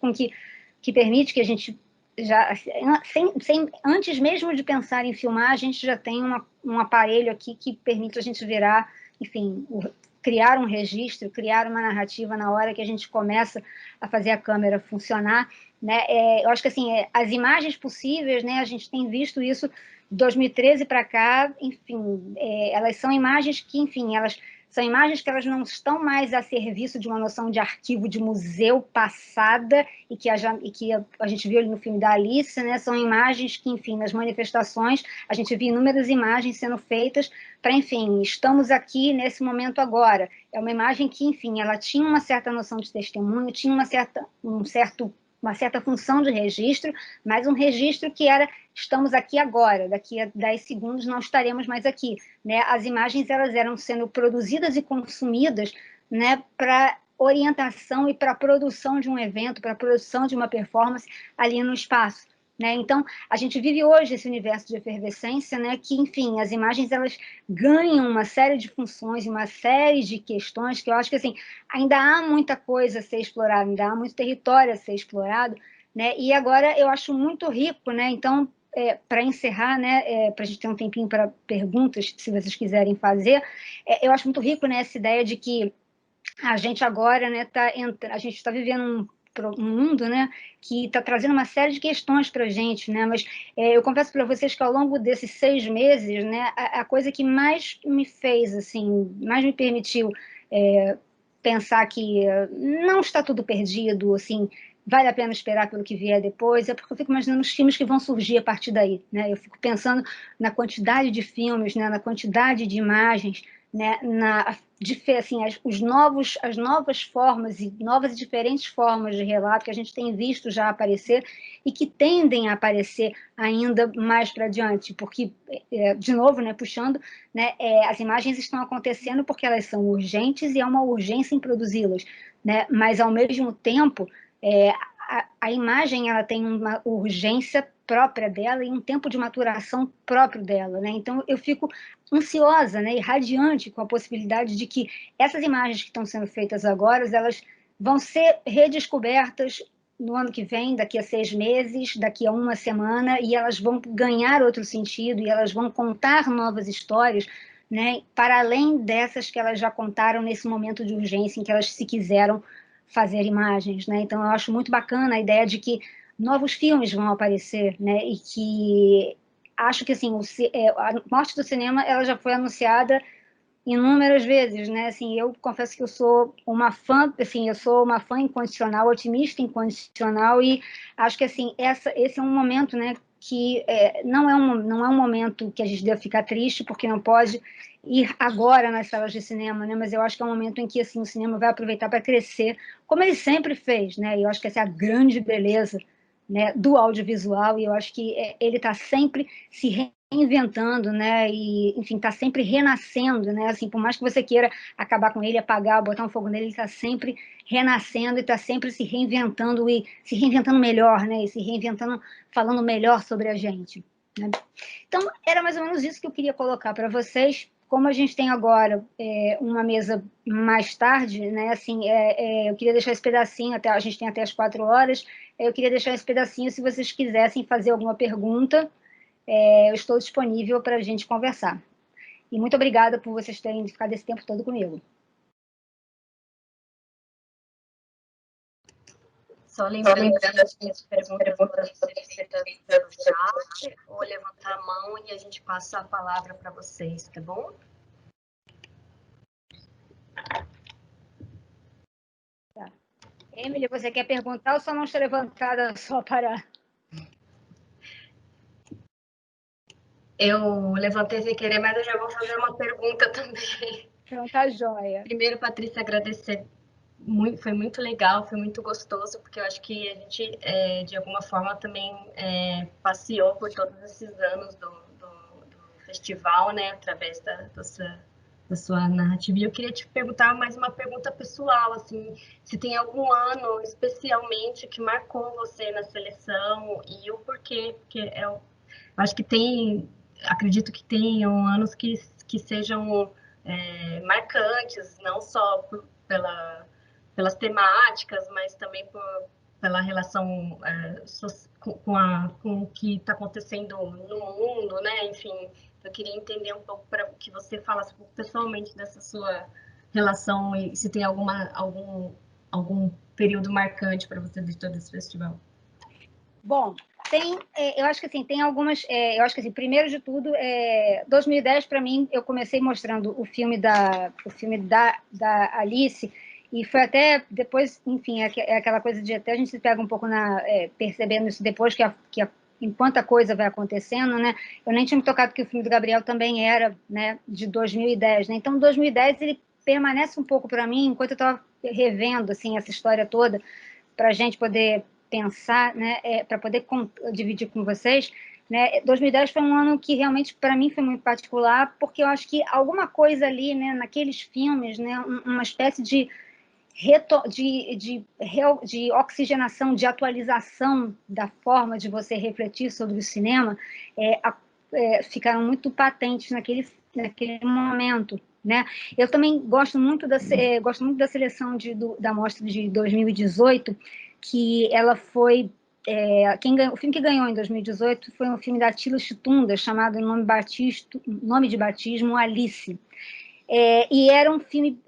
que permite que a gente já, antes mesmo de pensar em filmar, a gente já tem um aparelho aqui que permite a gente virar, enfim, criar um registro, criar uma narrativa na hora que a gente começa a fazer a câmera funcionar, né? Eu acho que assim, as imagens possíveis, né, a gente tem visto isso de 2013 para cá, enfim, elas são imagens que, enfim, elas são imagens que elas não estão mais a serviço de uma noção de arquivo de museu passada e que a gente viu ali no filme da Alice, né? São imagens que, enfim, nas manifestações, a gente viu inúmeras imagens sendo feitas para, enfim, estamos aqui nesse momento agora. É uma imagem que, enfim, ela tinha uma certa noção de testemunho, tinha uma certa função de registro, mas um registro que era, estamos aqui agora, daqui a 10 segundos não estaremos mais aqui, né? As imagens elas eram sendo produzidas e consumidas, né, para orientação e para a produção de um evento, para a produção de uma performance ali no espaço, né? Então, a gente vive hoje esse universo de efervescência, né, que, enfim, as imagens elas ganham uma série de funções, uma série de questões que eu acho que, assim, ainda há muita coisa a ser explorada, ainda há muito território a ser explorado, né? E agora eu acho muito rico, né? Então, para encerrar, né, para a gente ter um tempinho para perguntas, se vocês quiserem fazer, eu acho muito rico, né, essa ideia de que a gente agora, né, a gente está vivendo um mundo, né, que está trazendo uma série de questões para a gente, né, mas eu confesso para vocês que ao longo desses 6 meses, né, a coisa que mais me fez, assim, mais me permitiu pensar que não está tudo perdido, assim, vale a pena esperar pelo que vier depois, é porque eu fico imaginando os filmes que vão surgir a partir daí, né, eu fico pensando na quantidade de filmes, né, na quantidade de imagens, né, assim, as novas formas e novas e diferentes formas de relato que a gente tem visto já aparecer e que tendem a aparecer ainda mais para adiante, porque, de novo, né, puxando, né, as imagens estão acontecendo porque elas são urgentes e há uma urgência em produzi-las, né, mas, ao mesmo tempo, a imagem ela tem uma urgência própria dela e um tempo de maturação próprio dela, né? Então eu fico ansiosa, né, e radiante com a possibilidade de que essas imagens que estão sendo feitas agora, elas vão ser redescobertas no ano que vem, daqui a 6 meses, daqui a uma semana, e elas vão ganhar outro sentido e elas vão contar novas histórias, né, para além dessas que elas já contaram nesse momento de urgência em que elas se quiseram fazer imagens, né? Então eu acho muito bacana a ideia de que novos filmes vão aparecer, né? E que acho que assim a morte do cinema ela já foi anunciada inúmeras vezes, né? Assim, eu confesso que eu sou uma fã, assim, eu sou uma fã incondicional, otimista incondicional e acho que assim esse é um momento, né? Que não é um momento que a gente deve ficar triste porque não pode ir agora nas salas de cinema, né? Mas eu acho que é um momento em que assim o cinema vai aproveitar para crescer, como ele sempre fez, né? E eu acho que essa é a grande beleza, né, do audiovisual, e eu acho que ele está sempre se reinventando, né, e, enfim, está sempre renascendo, né, assim, por mais que você queira acabar com ele, apagar, botar um fogo nele, ele está sempre renascendo e está sempre se reinventando e se reinventando melhor, né, e se reinventando, falando melhor sobre a gente, né? Então, era mais ou menos isso que eu queria colocar para vocês. Como a gente tem agora uma mesa mais tarde, né, assim, eu queria deixar esse pedacinho, a gente tem até as 4 horas, eu queria deixar esse pedacinho, se vocês quisessem fazer alguma pergunta, eu estou disponível para a gente conversar. E muito obrigada por vocês terem ficado esse tempo todo comigo. Só lembrando que as minhas perguntas podem ser feitas pelo chat ou levantar a mão e a gente passa a palavra para vocês, tá bom? Tá. Emily, você quer perguntar ou só não está levantada só para... Eu levantei sem querer, mas eu já vou fazer uma pergunta também. Então tá joia. Primeiro, Patrícia, agradecer. Foi muito legal, foi muito gostoso, porque eu acho que a gente, de alguma forma, também passeou por todos esses anos do festival, né, através da da sua narrativa. E eu queria te perguntar mais uma pergunta pessoal, assim, se tem algum ano especialmente que marcou você na seleção e o porquê, porque eu acho que tem, acredito que tenham anos que sejam marcantes, não só pelas temáticas, mas também pela relação com o que está acontecendo no mundo, né? Enfim, eu queria entender um pouco para que você falasse pessoalmente dessa sua relação e se tem algum período marcante para você de todo esse festival. Bom, eu acho que assim, tem algumas, eu acho que assim, primeiro de tudo, 2010 para mim, eu comecei mostrando o filme da Alice, e foi até depois, enfim, é aquela coisa de até a gente se pega um pouco percebendo isso depois enquanto a coisa vai acontecendo, né? Eu nem tinha me tocado que o filme do Gabriel também era, né, de 2010, né? Então, 2010 ele permanece um pouco para mim, enquanto eu estava revendo assim essa história toda, para a gente poder pensar, né, para poder dividir com vocês, né? 2010 foi um ano que realmente para mim foi muito particular, porque eu acho que alguma coisa ali, né, naqueles filmes, né, uma espécie de oxigenação, de atualização da forma de você refletir sobre o cinema, ficaram muito patentes naquele momento, né? Eu também gosto muito da seleção da mostra de 2018, que ela foi o filme que ganhou em 2018 foi um filme da Attila Chitunda chamado Nome de Batismo, Alice. E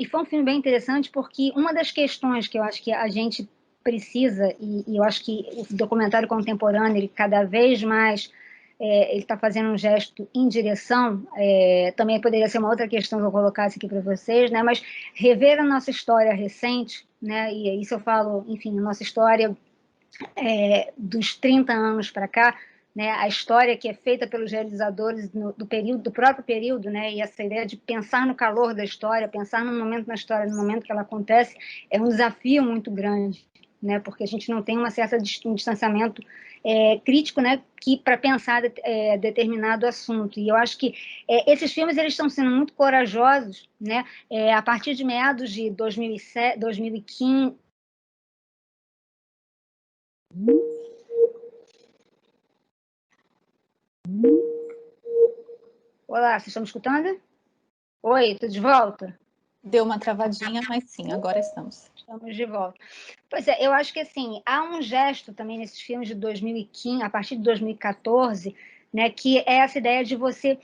foi um filme bem interessante, porque uma das questões que eu acho que a gente precisa, e eu acho que o documentário contemporâneo, ele cada vez mais ele está fazendo um gesto em direção, também poderia ser uma outra questão que eu colocasse aqui para vocês, né, mas rever a nossa história recente, né, e isso eu falo, enfim, a nossa história dos 30 anos para cá, né, a história que é feita pelos realizadores do próprio período, né, e essa ideia de pensar no calor da história, pensar no momento na história, no momento que ela acontece, é um desafio muito grande, né, porque a gente não tem um distanciamento crítico, né, para pensar determinado assunto. E eu acho que esses filmes eles estão sendo muito corajosos, né, a partir de meados de 2007, 2015. Olá, vocês estão me escutando? Oi, estou de volta? Deu uma travadinha, mas sim, agora estamos. Estamos de volta. Pois é, eu acho que assim, há um gesto também nesses filmes de 2015, a partir de 2014, né, que é essa ideia de você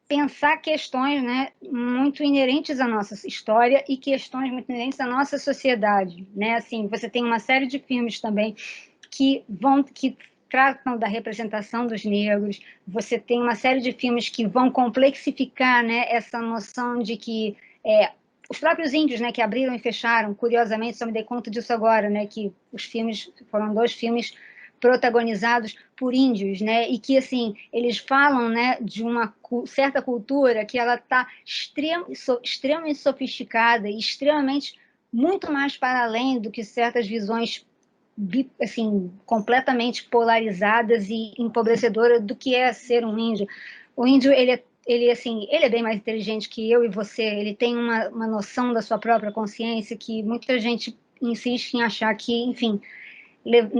pensar questões, né, muito inerentes à nossa história e questões muito inerentes à nossa sociedade, né? Assim, você tem uma série de filmes também que tratam da representação dos negros, você tem uma série de filmes que vão complexificar, né, essa noção de que os próprios índios, né, que abriram e fecharam, curiosamente, só me dei conta disso agora, né, que os filmes foram 2 filmes protagonizados por índios, né, e que assim eles falam, né, de uma certa cultura que ela está extremamente sofisticada e extremamente muito mais para além do que certas visões assim completamente polarizadas e empobrecedoras do que é ser um índio. O índio ele é bem mais inteligente que eu e você, ele tem uma noção da sua própria consciência que muita gente insiste em achar que, enfim,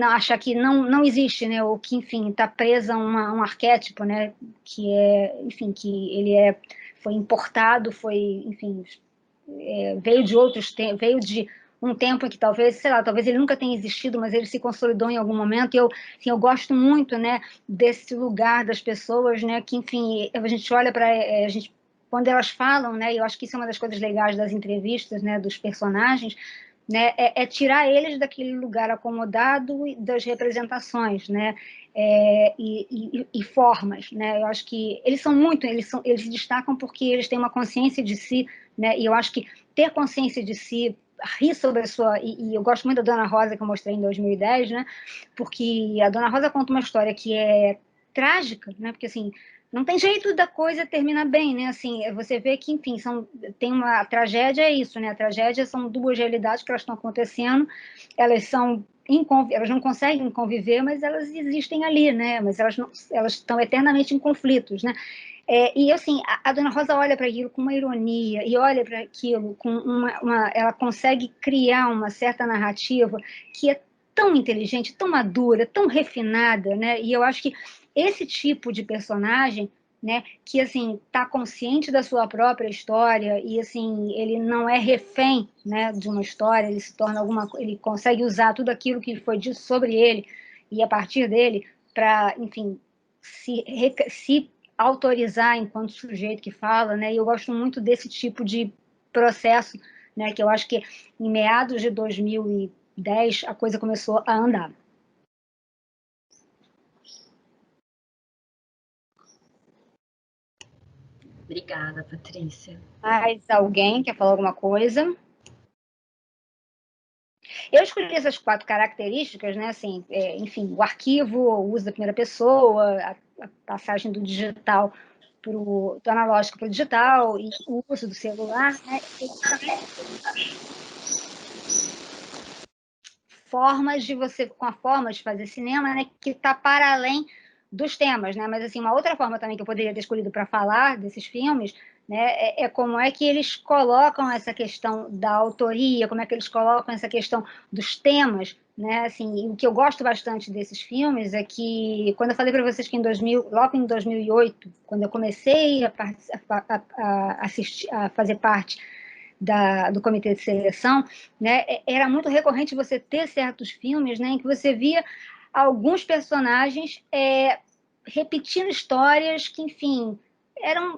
achar que não existe, né, ou que, enfim, está presa a um arquétipo, né, que enfim, que ele foi importado, enfim, veio de um tempo em que talvez, sei lá, talvez ele nunca tenha existido, mas ele se consolidou em algum momento, e eu gosto muito, né, desse lugar das pessoas, né, que, enfim, a gente olha para a gente, quando elas falam, né, e eu acho que isso é uma das coisas legais das entrevistas, né, dos personagens, né, tirar eles daquele lugar acomodado das representações, né, e formas, né, eu acho que eles se destacam porque eles têm uma consciência de si, né, e eu acho que ter consciência de si, rir sobre a sua... E eu gosto muito da Dona Rosa, que eu mostrei em 2010, né? Porque a Dona Rosa conta uma história que é trágica, né? Porque, assim, não tem jeito da coisa terminar bem, né? Assim, você vê que, enfim, a tragédia é isso, né? A tragédia são 2 realidades que elas estão acontecendo, elas não conseguem conviver, mas elas existem ali, né? Mas elas estão eternamente em conflitos, né? E assim, a Dona Rosa olha para aquilo com uma ironia, e olha para aquilo com ela consegue criar uma certa narrativa que é tão inteligente, tão madura, tão refinada, né? E eu acho que esse tipo de personagem, né, que assim está consciente da sua própria história e assim ele não é refém, né, de uma história, ele se torna ele consegue usar tudo aquilo que foi dito sobre ele e a partir dele para, enfim, se autorizar enquanto sujeito que fala, né? E eu gosto muito desse tipo de processo, né? Que eu acho que em meados de 2010 a coisa começou a andar. Obrigada, Patrícia. Mais alguém quer falar alguma coisa? Eu escolhi essas 4 características, né? Assim, enfim, o arquivo, o uso da primeira pessoa, a passagem do digital do analógico para o digital e o uso do celular, né? Formas de fazer cinema, né? Que está para além dos temas, né? Mas assim, uma outra forma também que eu poderia ter escolhido para falar desses filmes, né, é como é que eles colocam essa questão da autoria, como é que eles colocam essa questão dos temas, né? Assim, o que eu gosto bastante desses filmes é que, quando eu falei para vocês que logo em 2008, quando eu comecei a fazer parte do comitê de seleção, né, era muito recorrente você ter certos filmes, né, em que você via alguns personagens repetindo histórias que, enfim,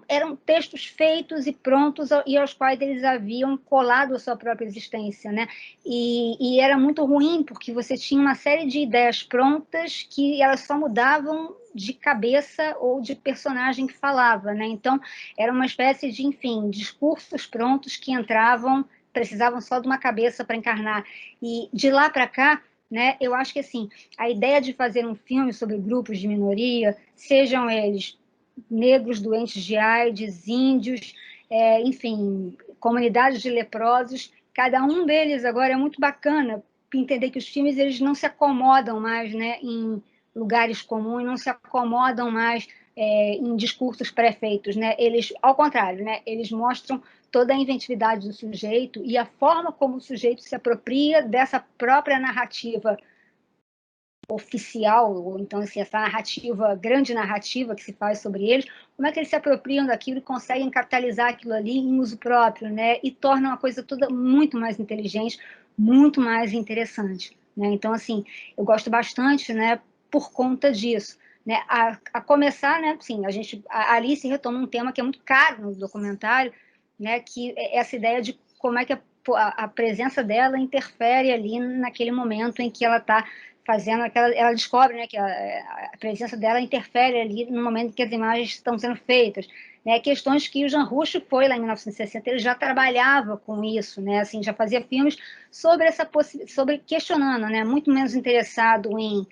eram textos feitos e prontos e aos quais eles haviam colado a sua própria existência, né? E era muito ruim, porque você tinha uma série de ideias prontas que elas só mudavam de cabeça ou de personagem que falava, né? Então, era uma espécie de, enfim, discursos prontos que precisavam só de uma cabeça para encarnar. E de lá para cá, né, eu acho que assim, a ideia de fazer um filme sobre grupos de minoria, sejam eles negros doentes de AIDS, índios, enfim, comunidades de leprosos, cada um deles agora é muito bacana entender que os filmes eles não se acomodam mais, né, em lugares comuns, não se acomodam mais em discursos pré-feitos, né? Eles, ao contrário, né, eles mostram toda a inventividade do sujeito e a forma como o sujeito se apropria dessa própria narrativa oficial, ou então assim, essa narrativa, grande narrativa que se faz sobre eles, como é que eles se apropriam daquilo e conseguem capitalizar aquilo ali em uso próprio, né? E tornam a coisa toda muito mais inteligente, muito mais interessante, né? Então, assim, eu gosto bastante, né, por conta disso. Né, a começar, né, assim, a Alice retoma um tema que é muito caro no documentário, né, que é essa ideia de como é que a presença dela interfere ali naquele momento em que ela está fazendo ela descobre, né, que a presença dela interfere ali no momento em que as imagens estão sendo feitas, né, questões que o Jean Rouch foi lá em 1960, ele já trabalhava com isso, né, assim, já fazia filmes sobre questionando, né, muito menos interessado em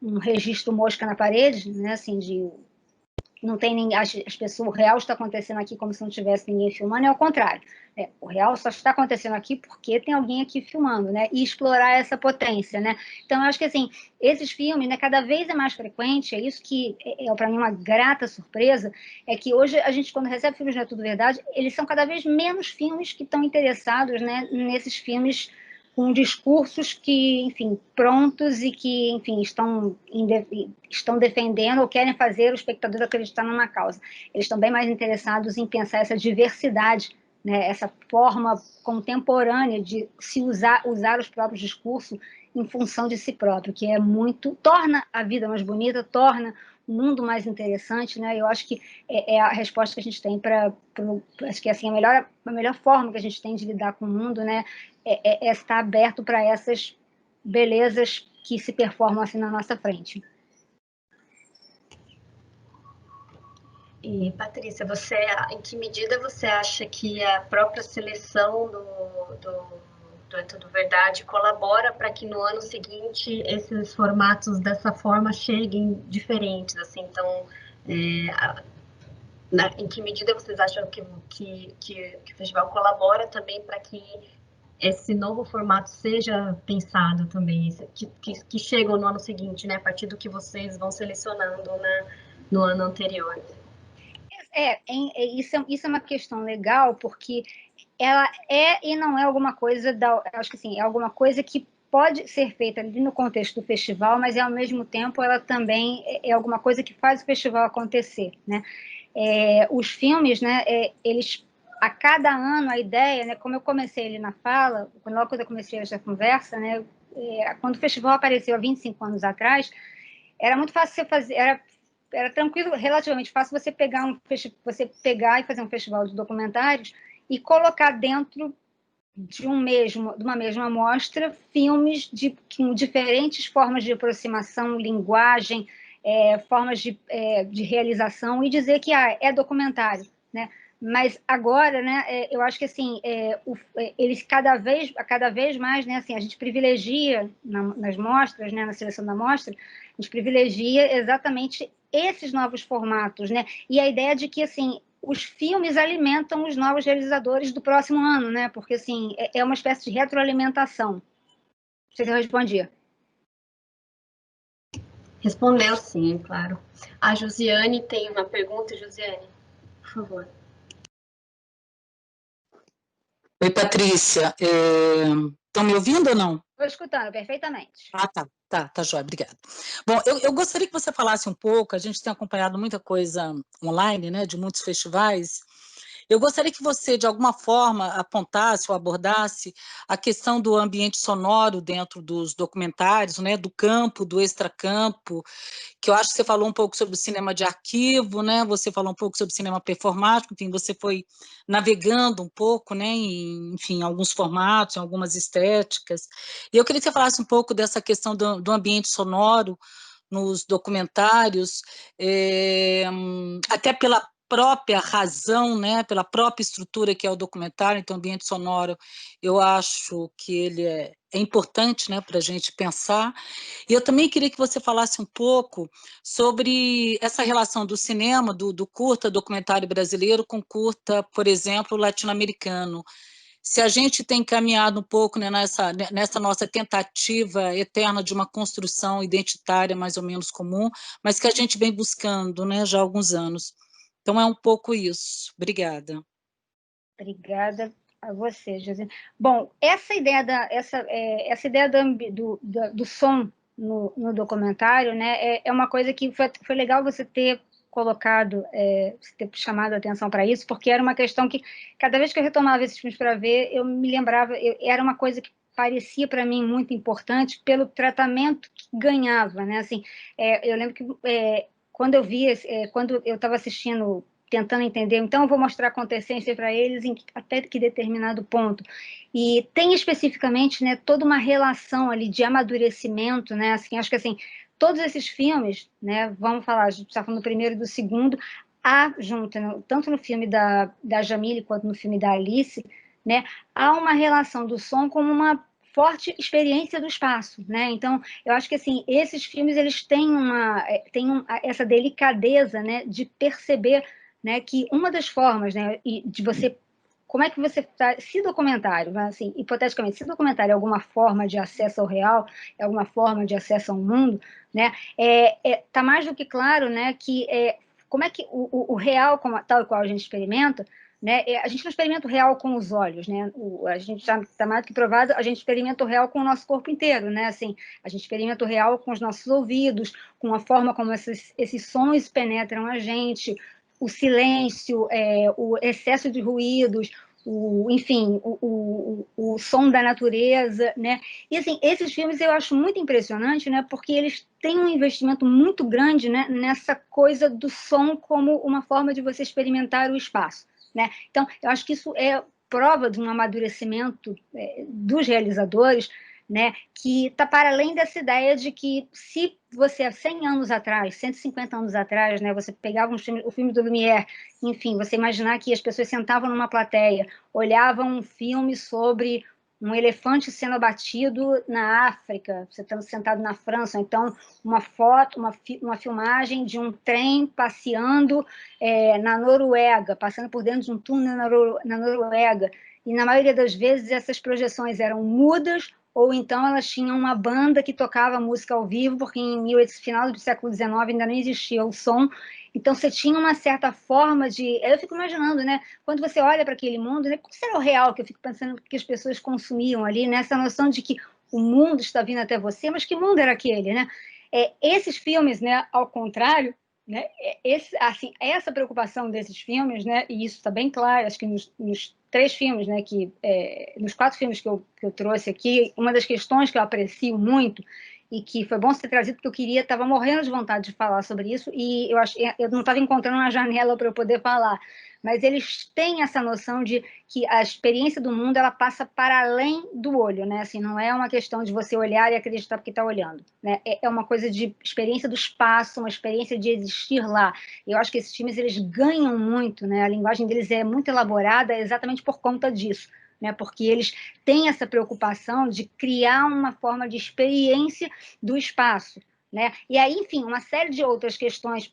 um registro mosca na parede, né, assim, de não tem ninguém, as pessoas, o real está acontecendo aqui como se não tivesse ninguém filmando, é ao contrário. O real só está acontecendo aqui porque tem alguém aqui filmando, né? E explorar essa potência, né? Então, eu acho que, assim, esses filmes, né, cada vez é mais frequente, é isso que para mim, uma grata surpresa, é que hoje a gente, quando recebe filmes Não É Tudo Verdade, eles são cada vez menos filmes que estão interessados, né, nesses filmes com discursos que, enfim, prontos e que, enfim, estão defendendo ou querem fazer o espectador acreditar numa causa. Eles estão bem mais interessados em pensar essa diversidade, né, essa forma contemporânea de se usar os próprios discursos em função de si próprio, que torna a vida mais bonita, torna o mundo mais interessante, né? Eu acho que é a resposta que a gente tem acho que assim, a melhor forma que a gente tem de lidar com o mundo, né, é estar aberto para essas belezas que se performam assim na nossa frente. E, Patrícia, em que medida você acha que a própria seleção do É Tudo Verdade colabora para que no ano seguinte esses formatos dessa forma cheguem diferentes? Assim, então, em que medida vocês acham que o festival colabora também para que esse novo formato seja pensado também, que chegam no ano seguinte, né, a partir do que vocês vão selecionando no ano anterior? Isso é uma questão legal, porque ela é e não é alguma coisa, acho que assim, é alguma coisa que pode ser feita ali no contexto do festival, mas ao mesmo tempo ela também é alguma coisa que faz o festival acontecer, né? Os filmes, né, eles, a cada ano, a ideia, né, como eu comecei ali na fala, logo quando eu comecei essa conversa, né, quando o festival apareceu há 25 anos atrás, era muito fácil você fazer, era tranquilo, relativamente fácil você pegar e fazer um festival de documentários e colocar dentro de uma mesma mostra filmes com diferentes formas de aproximação, linguagem, formas de realização, e dizer que é documentário, né? Mas agora, né, eu acho que assim, eles cada vez mais, né, assim, a gente privilegia nas mostras, né, na seleção da mostra, a gente privilegia exatamente esses novos formatos, né? E a ideia de que assim, os filmes alimentam os novos realizadores do próximo ano, né? Porque assim, é uma espécie de retroalimentação. Não sei se eu respondi. Respondeu sim, claro. A Josiane tem uma pergunta, Josiane, por favor. Oi, Patrícia. Estão me ouvindo ou não? Estou escutando perfeitamente. Ah, tá, joia, obrigada. Bom, eu gostaria que você falasse um pouco, a gente tem acompanhado muita coisa online, né, de muitos festivais. Eu gostaria que você, de alguma forma, apontasse ou abordasse a questão do ambiente sonoro dentro dos documentários, né, do campo, do extracampo, que eu acho que você falou um pouco sobre o cinema de arquivo, né, você falou um pouco sobre o cinema performático, enfim, você foi navegando um pouco, né, enfim, em alguns formatos, em algumas estéticas. E eu queria que você falasse um pouco dessa questão do ambiente sonoro nos documentários, até pela própria razão, né, pela própria estrutura que é o documentário. Então, o ambiente sonoro, eu acho que ele é importante, né, para a gente pensar. E eu também queria que você falasse um pouco sobre essa relação do cinema, do curta documentário brasileiro com curta, por exemplo, latino-americano. Se a gente tem caminhado um pouco, né, nessa nossa tentativa eterna de uma construção identitária mais ou menos comum, mas que a gente vem buscando, né, já há alguns anos. Então, é um pouco isso. Obrigada. Obrigada a você, José. Bom, essa ideia do som no documentário, né, é uma coisa que foi legal você ter colocado, você ter chamado a atenção para isso, porque era uma questão que, cada vez que eu retomava esses filmes para ver, eu me lembrava, era uma coisa que parecia para mim muito importante pelo tratamento que ganhava, né? Assim, eu lembro que quando eu estava assistindo, tentando entender, então eu vou mostrar a acontecência para eles até que determinado ponto. E tem especificamente, né, toda uma relação ali de amadurecimento, né? Assim, acho que assim, todos esses filmes, né, vamos falar, a gente está falando do primeiro e do segundo, junto, né, tanto no filme da Jamile quanto no filme da Alice, né, há uma relação do som como uma forte experiência do espaço, né? Então, eu acho que assim, esses filmes eles têm essa delicadeza, né, de perceber, né, que uma das formas, né, de você, como é que você está, se documentário, assim, hipoteticamente, se documentário é alguma forma de acesso ao real, é alguma forma de acesso ao mundo, né, tá mais do que claro, né, que como é que o real, tal e qual a gente experimenta, né, a gente não experimenta o real com os olhos, né, a gente já está mais do que provado, a gente experimenta o real com o nosso corpo inteiro, né, assim, a gente experimenta o real com os nossos ouvidos, com a forma como esses sons penetram a gente, o silêncio, o excesso de ruídos, enfim, o som da natureza, né? E assim, esses filmes eu acho muito impressionante, né? Porque eles têm um investimento muito grande, né, nessa coisa do som como uma forma de você experimentar o espaço, né? Então, eu acho que isso é prova de um amadurecimento dos realizadores, né, que está para além dessa ideia de que se você, há 100 anos atrás, 150 anos atrás, né, você pegava o filme do Lumière, enfim, você imaginar que as pessoas sentavam numa plateia, olhavam um filme sobre um elefante sendo abatido na África, você estando sentado na França, então uma foto, uma filmagem de um trem passeando na Noruega, passando por dentro de um túnel na Noruega. e na maioria das vezes essas projeções eram mudas, ou então elas tinham uma banda que tocava música ao vivo, porque em final do século XIX ainda não existia o som, então você tinha uma certa forma de... Eu fico imaginando, né, quando você olha para aquele mundo, né, qual será o real que eu fico pensando que as pessoas consumiam ali, né, essa noção de que o mundo está vindo até você, mas que mundo era aquele, né? Esses filmes, né, ao contrário, né, essa preocupação desses filmes, né, e isso está bem claro, acho que nos 3 filmes, né, nos 4 filmes que eu trouxe aqui, uma das questões que eu aprecio muito e que foi bom ser trazido, porque estava morrendo de vontade de falar sobre isso, e eu não estava encontrando uma janela para eu poder falar, mas eles têm essa noção de que a experiência do mundo, ela passa para além do olho, né? Assim, não é uma questão de você olhar e acreditar porque está olhando, né? É uma coisa de experiência do espaço, uma experiência de existir lá. E eu acho que esses filmes, eles ganham muito, né? A linguagem deles é muito elaborada exatamente por conta disso, né? Porque eles têm essa preocupação de criar uma forma de experiência do espaço, né? E aí, enfim, uma série de outras questões,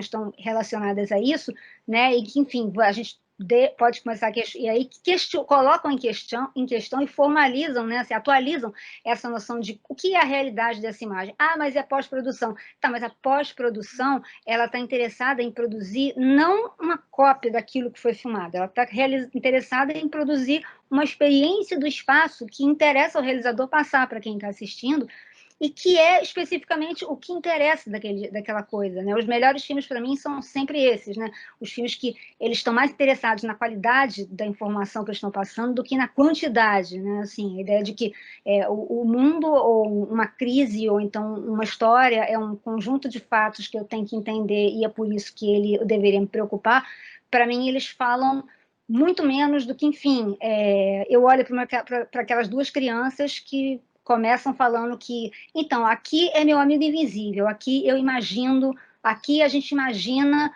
estão relacionadas a isso, né? E que, enfim, a gente pode começar a e aí colocam em questão e formalizam, né? Se atualizam essa noção de o que é a realidade dessa imagem. Ah, mas é pós-produção. Tá, mas a pós-produção, ela está interessada em produzir não uma cópia daquilo que foi filmado, ela está interessada em produzir uma experiência do espaço que interessa ao realizador passar para quem está assistindo, e que é especificamente o que interessa daquela coisa, né? Os melhores filmes, para mim, são sempre esses, né? Os filmes que eles estão mais interessados na qualidade da informação que eles estão passando do que na quantidade, né? Assim, a ideia de que o mundo, ou uma crise, ou então uma história, é um conjunto de fatos que eu tenho que entender, e é por isso que eu deveria me preocupar. Para mim, eles falam muito menos do que, enfim, eu olho para aquelas 2 crianças que começam falando que, então, aqui é meu amigo invisível, aqui aqui a gente imagina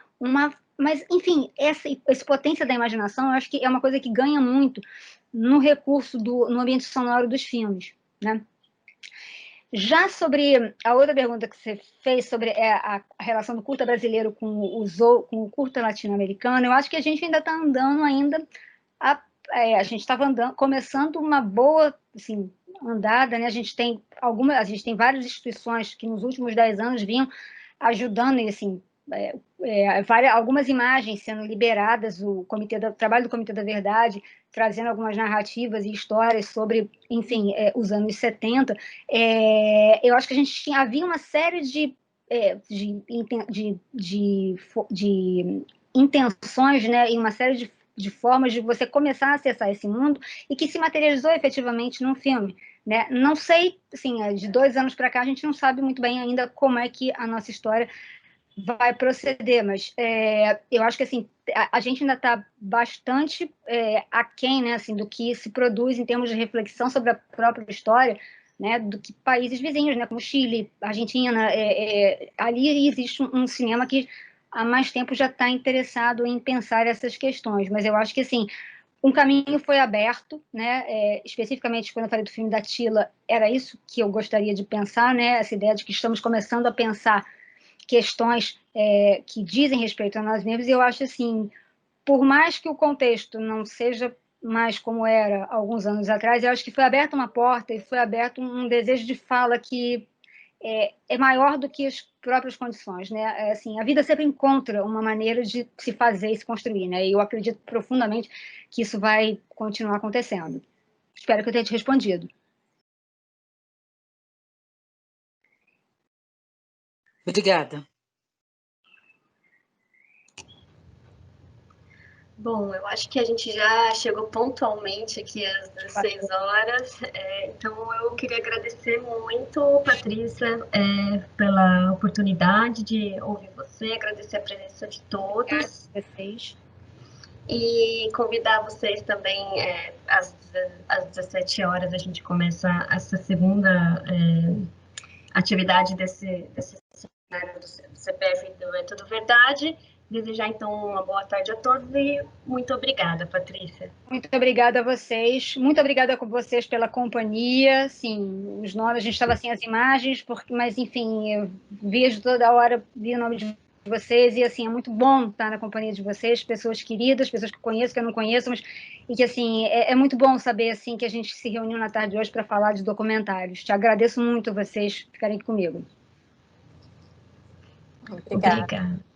mas, enfim, essa potência da imaginação, eu acho que é uma coisa que ganha muito no recurso no ambiente sonoro dos filmes, né? Já sobre a outra pergunta que você fez sobre a relação do curta brasileiro com o curta latino-americano, eu acho que a gente ainda está andando a gente estava começando uma boa, assim, andada, né? A gente tem várias instituições que nos últimos 10 anos vinham ajudando, e assim, algumas imagens sendo liberadas, o trabalho do Comitê da Verdade, trazendo algumas narrativas e histórias sobre, enfim, os anos 70. Eu acho que havia uma série de intenções, né, e uma série de formas de você começar a acessar esse mundo, e que se materializou efetivamente num filme, né? Não sei, assim, de 2 anos para cá, a gente não sabe muito bem ainda como é que a nossa história vai proceder, mas eu acho que, assim, a gente ainda está bastante aquém, né, assim, do que se produz em termos de reflexão sobre a própria história, né, do que países vizinhos, né, como Chile, Argentina. Ali existe um cinema que há mais tempo já está interessado em pensar essas questões, mas eu acho que, assim, um caminho foi aberto, né? Especificamente quando eu falei do filme da Tila, era isso que eu gostaria de pensar, né? Essa ideia de que estamos começando a pensar questões que dizem respeito a nós mesmos, e eu acho, assim, por mais que o contexto não seja mais como era alguns anos atrás, eu acho que foi aberta uma porta e foi aberto um desejo de fala que é maior do que as próprias condições, né? Assim, a vida sempre encontra uma maneira de se fazer e se construir, né? E eu acredito profundamente que isso vai continuar acontecendo. Espero que eu tenha te respondido. Obrigada. Bom, eu acho que a gente já chegou pontualmente aqui às 16 horas, então eu queria agradecer muito, Patrícia, pela oportunidade de ouvir você, agradecer a presença de todos. Vocês. E convidar vocês também, às 17 horas a gente começa essa segunda atividade desse seminário do CPF do Método Verdade. Desejar, então, uma boa tarde a todos e muito obrigada, Patrícia. Muito obrigada a vocês, muito obrigada a vocês pela companhia. Sim, os nomes, a gente estava sem as imagens, mas, enfim, eu vejo toda hora, vi o nome de vocês, e assim, é muito bom estar na companhia de vocês, pessoas queridas, pessoas que eu conheço, que eu não conheço, mas e que assim, é muito bom saber assim que a gente se reuniu na tarde de hoje para falar de documentários. Te agradeço muito vocês ficarem aqui comigo. Obrigada. Obrigada.